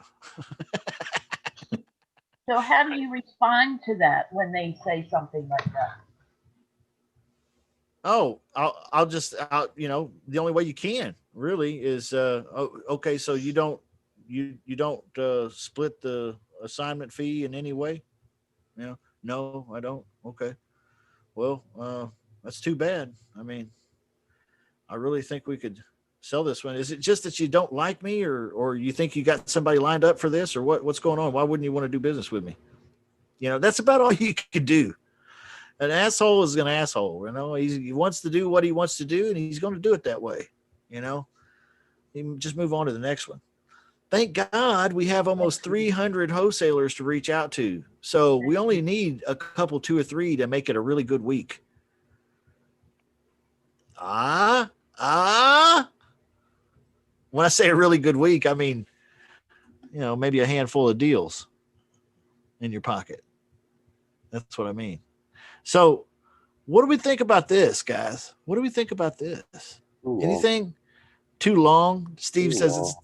So how do you respond to that when they say something like that? Oh, I'll the only way you can really is, okay. So you don't split the assignment fee in any way? No, I don't. Okay. Well, that's too bad. I mean, I really think we could sell this one. Is it just that you don't like me, or you think you got somebody lined up for this, or what's going on? Why wouldn't you want to do business with me? That's about all you could do. An asshole is an asshole. He wants to do what he wants to do, and he's going to do it that way. You just move on to the next one. Thank God we have almost 300 wholesalers to reach out to. So we only need a couple, 2 or 3 to make it a really good week. When I say a really good week, I mean, maybe a handful of deals in your pocket. That's what I mean. So what do we think about this, guys? What do we think about this? Anything too long? Steve says it's.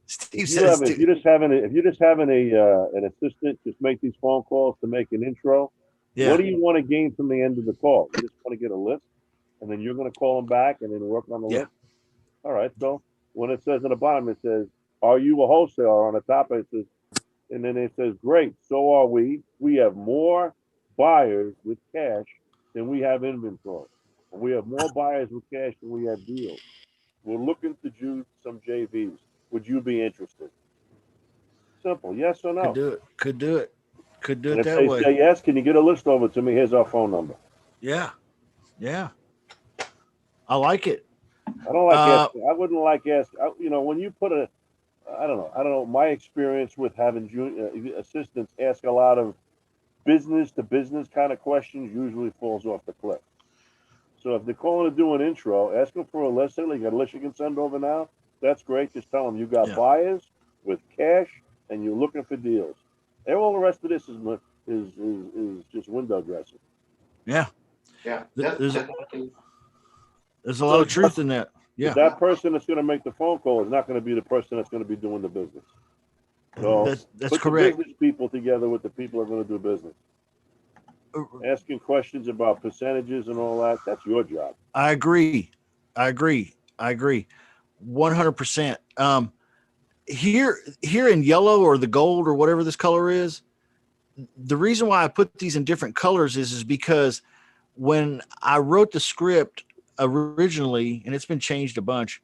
Steve says if you're just having an assistant just make these phone calls to make an intro. Yeah. What do you want to gain from the end of the call? You just want to get a list, and then you're going to call them back and then work on the list. All right. So when it says on the bottom, it says, "Are you a wholesaler?" On the top, it says, and then it says, "Great, so are we. We have more buyers with cash than we have inventory. And we have more buyers with cash than we have deals. We're looking to do some JVs. Would you be interested?" Simple, yes or Could no. do it. Could do it. Could do And it if that they way. say yes, can you get a list over to me? Here's our phone number. Yeah. Yeah. I like it. I don't like asking. I wouldn't like asking. You know, when you put a, I don't know. I don't know. My experience with having assistants ask a lot of business to business kind of questions usually falls off the cliff. So if they're calling to do an intro, ask them for a list. Say, like, a list you can send over now. That's great. Just tell them you got buyers with cash and you're looking for deals. And all the rest of this is just window dressing. Yeah. Yeah. There's a lot of truth in that. Yeah. That person that's going to make the phone call is not going to be the person that's going to be doing the business. So that's put correct. the business people together with the people that are going to do business. Asking questions about percentages and all that, that's your job. I agree. 100%. Here in yellow or the gold or whatever this color is, the reason why I put these in different colors is because when I wrote the script originally, and it's been changed a bunch,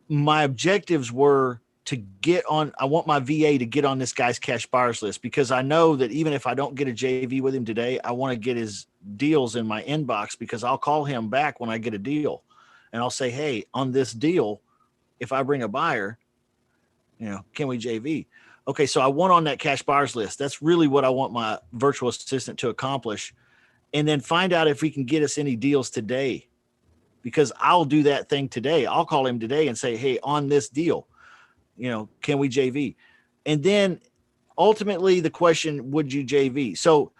my objectives were to get on. I want my VA to get on this guy's cash buyers list, because I know that even if I don't get a JV with him today, I want to get his deals in my inbox, because I'll call him back when I get a deal and I'll say, hey, on this deal, if I bring a buyer, can we JV? Okay. So I want on that cash buyers list. That's really what I want my virtual assistant to accomplish. And then find out if we can get us any deals today, because I'll do that thing today. I'll call him today and say, hey, on this deal, can we JV? And then ultimately the question, would you JV? So,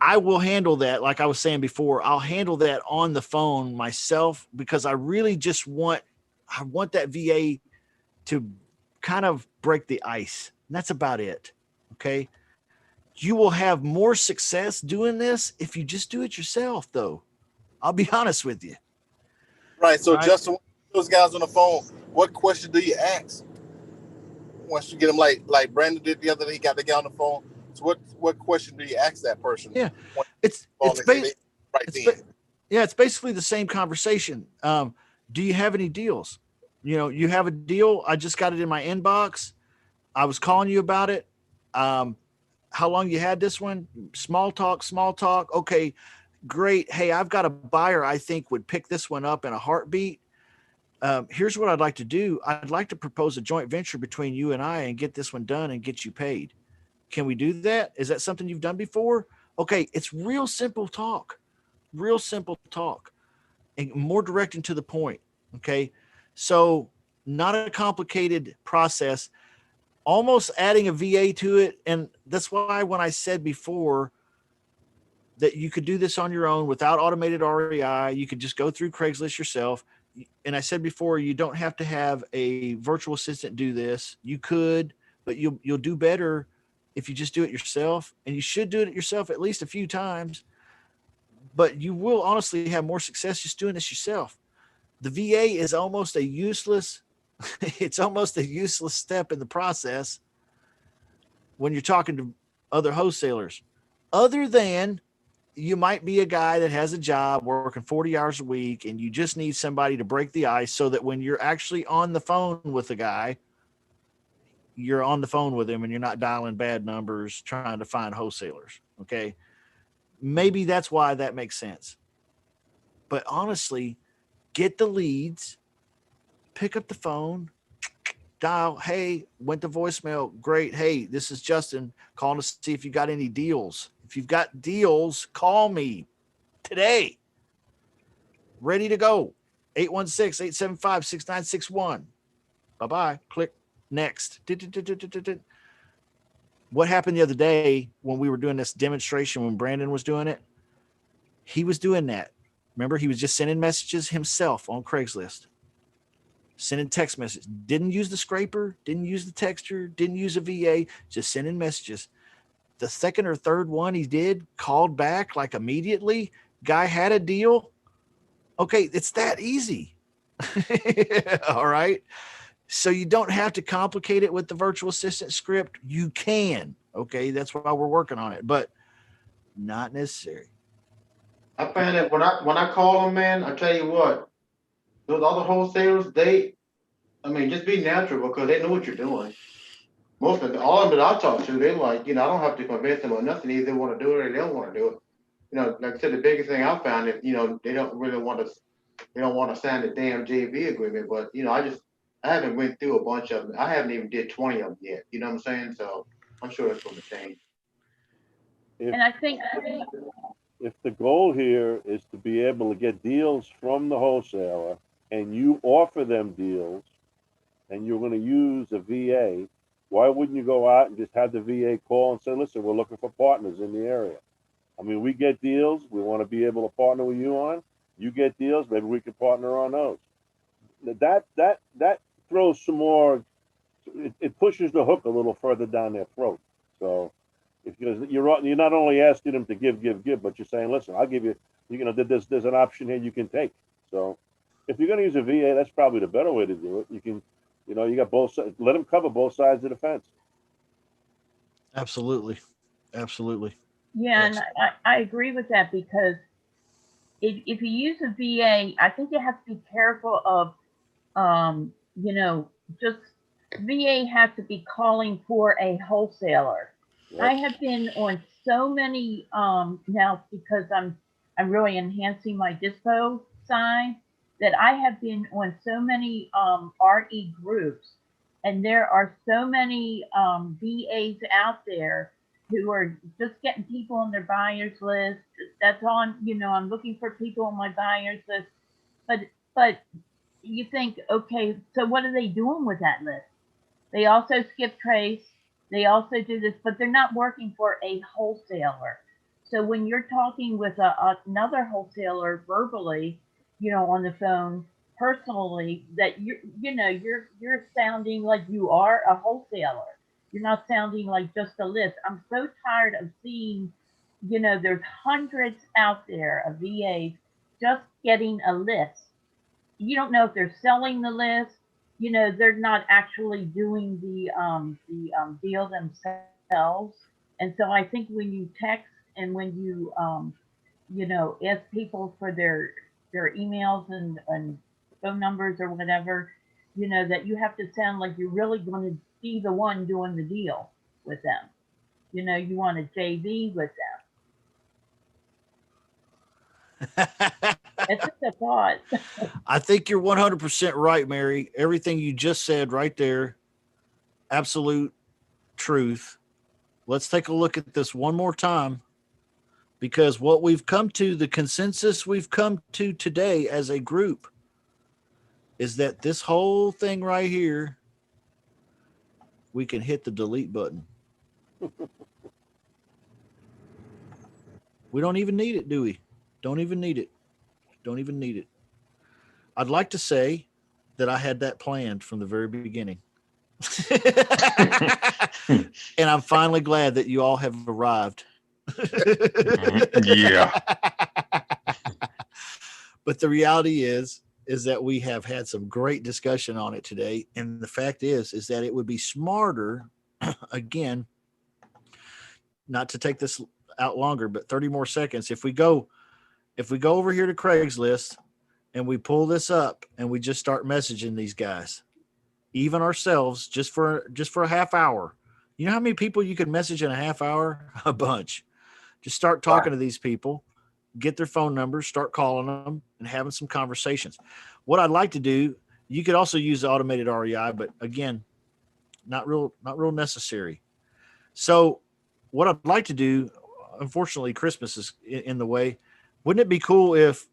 I will handle that. Like I was saying before, I'll handle that on the phone myself, because I really just want that VA to kind of break the ice. And that's about it. Okay. You will have more success doing this if you just do it yourself, though. I'll be honest with you. Right. So, Justin, those guys on the phone, what question do you ask? Once you get them, like Brandon did the other day, he got the guy on the phone. So, what question do you ask that person? Yeah, it's basically the same conversation. Do you have any deals? You have a deal. I just got it in my inbox. I was calling you about it. How long you had this one? Small talk. Okay, great. Hey, I've got a buyer I think would pick this one up in a heartbeat. Here's what I'd like to do. I'd like to propose a joint venture between you and I and get this one done and get you paid. Can we do that? Is that something you've done before? Okay. It's real simple talk, and more direct and to the point. Okay. So not a complicated process, almost adding a VA to it. And that's why when I said before that you could do this on your own without automated REI, you could just go through Craigslist yourself. And I said before, you don't have to have a virtual assistant do this. You could, but you'll do better if you just do it yourself. And you should do it yourself at least a few times, but you will honestly have more success just doing this yourself. The VA is almost a useless, it's almost a useless step in the process when you're talking to other wholesalers, other than you might be a guy that has a job working 40 hours a week and you just need somebody to break the ice so that when you're actually on the phone with the guy, you're on the phone with him and you're not dialing bad numbers trying to find wholesalers. Okay. Maybe that's why that makes sense. But honestly, get the leads, pick up the phone, dial, hey, went to voicemail. Great. Hey, this is Justin calling to see if you got any deals. If you've got deals, call me today. Ready to go. 816-875-6961. Bye-bye. Click next. What happened the other day when we were doing this demonstration, when Brandon was doing it, he was doing that. Remember, he was just sending messages himself on Craigslist, sending text messages. Didn't use the scraper, didn't use the texter, didn't use a VA, just sending messages. The second or third one he did, called back like immediately. Guy had a deal. Okay, it's that easy. All right. So you don't have to complicate it with the virtual assistant script. You can. Okay. That's why we're working on it, but not necessary. I find that when I call them, man, I tell you what, those other wholesalers, just be natural because they know what you're doing. Most of all of them that I talk to, they're like, I don't have to convince them or nothing. Either they want to do it or they don't want to do it. Like I said, the biggest thing I found is, they don't really want to, they don't want to sign the damn JV agreement. But I haven't went through a bunch of them. I haven't even did 20 of them yet. You know what I'm saying? So I'm sure it's going to change. And I think if the goal here is to be able to get deals from the wholesaler and you offer them deals and you're going to use a VA, why wouldn't you go out and just have the VA call and say, listen, we're looking for partners in the area. I mean, we get deals. We want to be able to partner with you on. You get deals. Maybe we can partner on those. That throws some more. It pushes the hook a little further down their throat. So, because you're not only asking them to give, but you're saying, listen, I'll give you. There's an option here you can take. So, if you're going to use a VA, that's probably the better way to do it. You can, you got both sides. Let them cover both sides of the fence. Absolutely. Absolutely. Yeah, and I agree with that because if you use a VA, I think you have to be careful of, just VA has to be calling for a wholesaler. Yep. I have been on so many now because I'm really enhancing my dispo side that I have been on so many RE groups, and there are so many VAs out there who are just getting people on their buyers list. That's on, I'm looking for people on my buyers list. But you think, okay, so what are they doing with that list? They also skip trace. They also do this, but they're not working for a wholesaler. So when you're talking with another wholesaler verbally, on the phone, personally, that you're sounding like you are a wholesaler. You're not sounding like just a list. I'm so tired of seeing, there's hundreds out there of VAs just getting a list. You don't know if they're selling the list. They're not actually doing the deal themselves. And so I think when you text and when you ask people for their emails and phone numbers or whatever, that you have to sound like you're really going to be the one doing the deal with them. You want a JV with them. It's just a thought. I think you're 100% right, Mary. Everything you just said right there, absolute truth. Let's take a look at this one more time, because what we've come to, the consensus we've come to today as a group, is that this whole thing right here, we can hit the delete button. We don't even need it, do we? Don't even need it. Don't even need it. I'd like to say that I had that planned from the very beginning. And I'm finally glad that you all have arrived. Yeah. But the reality is that we have had some great discussion on it today. And the fact is that it would be smarter, again, not to take this out longer, but 30 more seconds. If we go over here to Craigslist and we pull this up and we just start messaging these guys, even ourselves, just for a half hour. You know how many people you can message in a half hour? A bunch. Just start talking to these people, get their phone numbers, start calling them and having some conversations. What I'd like to do, you could also use the automated REI, but again, not real necessary. So what I'd like to do, unfortunately, Christmas is in the way. Wouldn't it be cool if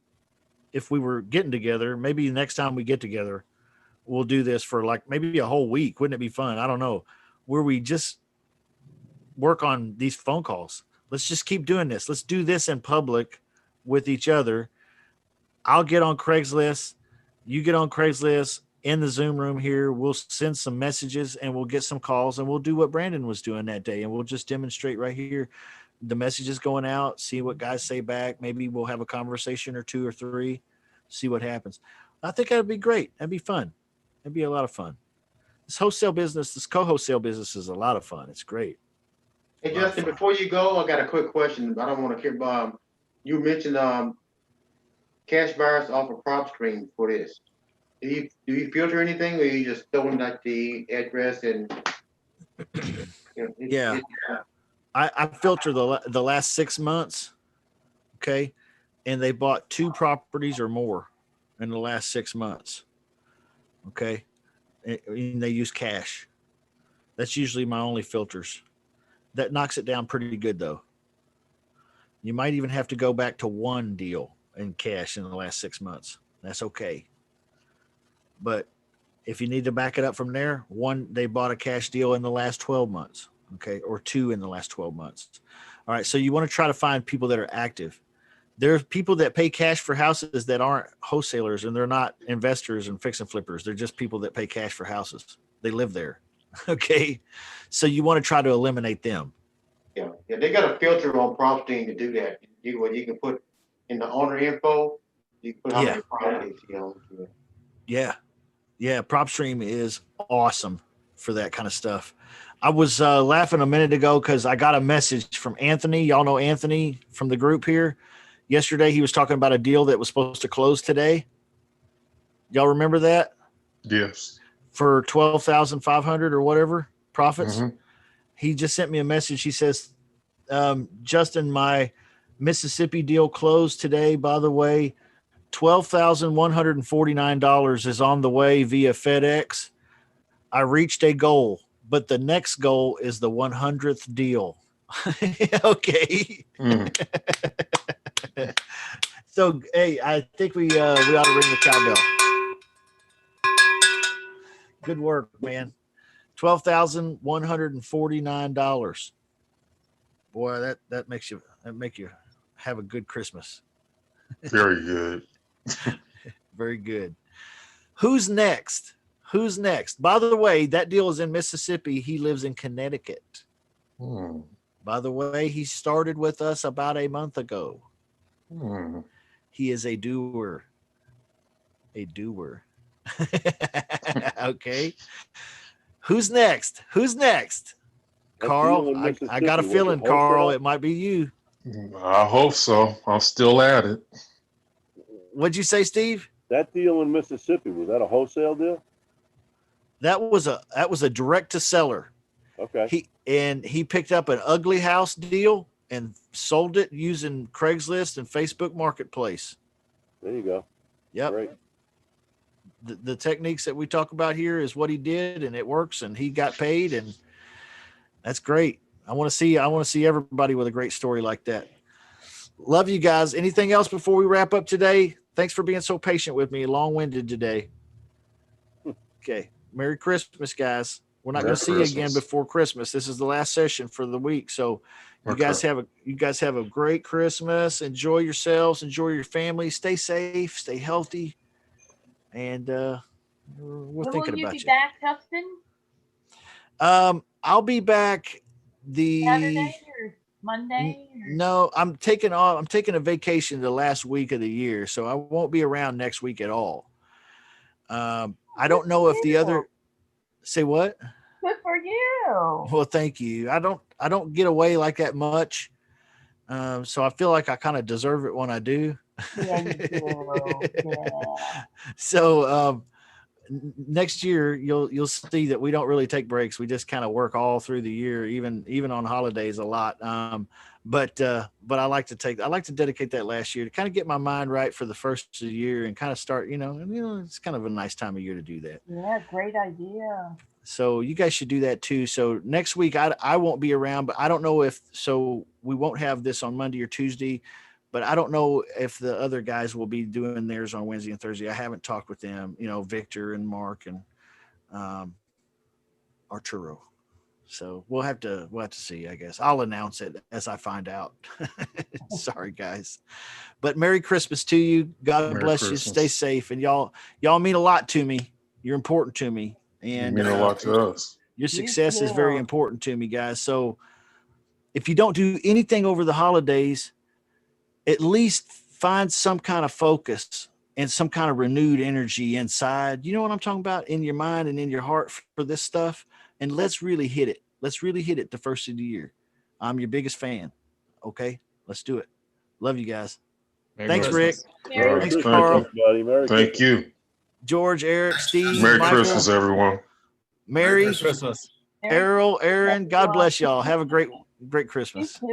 we were getting together, maybe next time we get together, we'll do this for like maybe a whole week. Wouldn't it be fun? I don't know, where we just work on these phone calls. Let's just keep doing this. Let's do this in public with each other. I'll get on Craigslist. You get on Craigslist in the Zoom room here. We'll send some messages and we'll get some calls and we'll do what Brandon was doing that day. And we'll just demonstrate right here the messages going out, see what guys say back. Maybe we'll have a conversation or two or three, see what happens. I think that'd be great. That'd be fun. That'd be a lot of fun. This wholesale business, this co-wholesale business is a lot of fun. It's great. Hey Justin, before you go, I got a quick question. I don't want to keep. You mentioned cash buyers offer prop stream for this. Do you filter anything, or you just throwing like the address and? Yeah, I filter the last 6 months. Okay, and they bought 2 properties or more in the last 6 months. Okay, and they use cash. That's usually my only filters. That knocks it down pretty good though. You might even have to go back to 1 deal in cash in the last 6 months. That's okay. But if you need to back it up from there, 1, they bought a cash deal in the last 12 months. Okay, or 2 in the last 12 months. All right, so you want to try to find people that are active. There's people that pay cash for houses that aren't wholesalers, and they're not investors and fix and flippers. They're just people that pay cash for houses. They live there. Okay. So you want to try to eliminate them. Yeah. They got a filter on property to do that. You can put in the owner info, you can put how many properties, Yeah. Yeah. PropStream is awesome for that kind of stuff. I was laughing a minute ago because I got a message from Anthony. Y'all know Anthony from the group here. Yesterday, he was talking about a deal that was supposed to close today. Y'all remember that? Yes. For 12,500 or whatever profits. Mm-hmm. He just sent me a message. He says, Justin, my Mississippi deal closed today. By the way, $12,149 is on the way via FedEx. I reached a goal, but the next goal is the 100th deal. Okay. So, hey, I think we ought to ring the cowbell. Good work, man. $12,149. Boy, that makes you have a good Christmas. Very good. Very good. Who's next? Who's next? By the way, that deal is in Mississippi. He lives in Connecticut. By the way, he started with us about a month ago. He is a doer. A doer. Okay. Who's next? Who's next? Carl, I got a feeling, Carl, it might be you. I hope so. I'm still at it. What'd you say, Steve? That deal in Mississippi, was that a wholesale deal? That was a direct to seller. Okay. He picked up an ugly house deal and sold it using Craigslist and Facebook Marketplace. There you go. Yep. Great. The techniques that we talk about here is what he did, and it works, and he got paid, and that's great. I want to see everybody with a great story like that. Love you guys. Anything else before we wrap up today? Thanks for being so patient with me. Long-winded today. Okay. Merry Christmas, guys. We're not going to see you again before Christmas. This is the last session for the week. So you guys have a great Christmas. Enjoy yourselves. Enjoy your family. Stay safe. Stay healthy. And we're thinking about you. Will you be back, Justin? I'll be back Saturday or Monday? No, I'm taking a vacation the last week of the year, so I won't be around next week at all. I don't know if the other say what? Good for you. Well, thank you. I don't get away like that much. So I feel like I kind of deserve it when I do. Yeah, you do. Yeah. So next year you'll see that we don't really take breaks. We just kind of work all through the year, even on holidays a lot. But I like to dedicate that last year to kind of get my mind right for the first of the year and kind of start, it's kind of a nice time of year to do that. Yeah, great idea. So you guys should do that too. So next week I won't be around, but I don't know we won't have this on Monday or Tuesday, but I don't know if the other guys will be doing theirs on Wednesday and Thursday. I haven't talked with them, Victor and Mark and Arturo. So we'll have to see, I guess. I'll announce it as I find out. Sorry, guys. But Merry Christmas to you. God Merry bless Christmas. you. Stay safe. And y'all mean a lot to me. You're important to me. And you mean a lot to us. Your success is very important to me, guys. So if you don't do anything over the holidays, at least find some kind of focus and some kind of renewed energy inside. You know what I'm talking about? In your mind and in your heart for this stuff. And let's really hit it. Let's really hit it the first of the year. I'm your biggest fan. Okay, let's do it. Love you guys. Merry Thanks, Rick. Christmas. Merry Thanks, Christmas, Carl. everybody. Merry Thank Christmas. you. George, Eric, Steve, Merry Michael, Christmas, everyone. Mary, Christmas. Errol, Aaron. God bless y'all. Have a great You Christmas. too.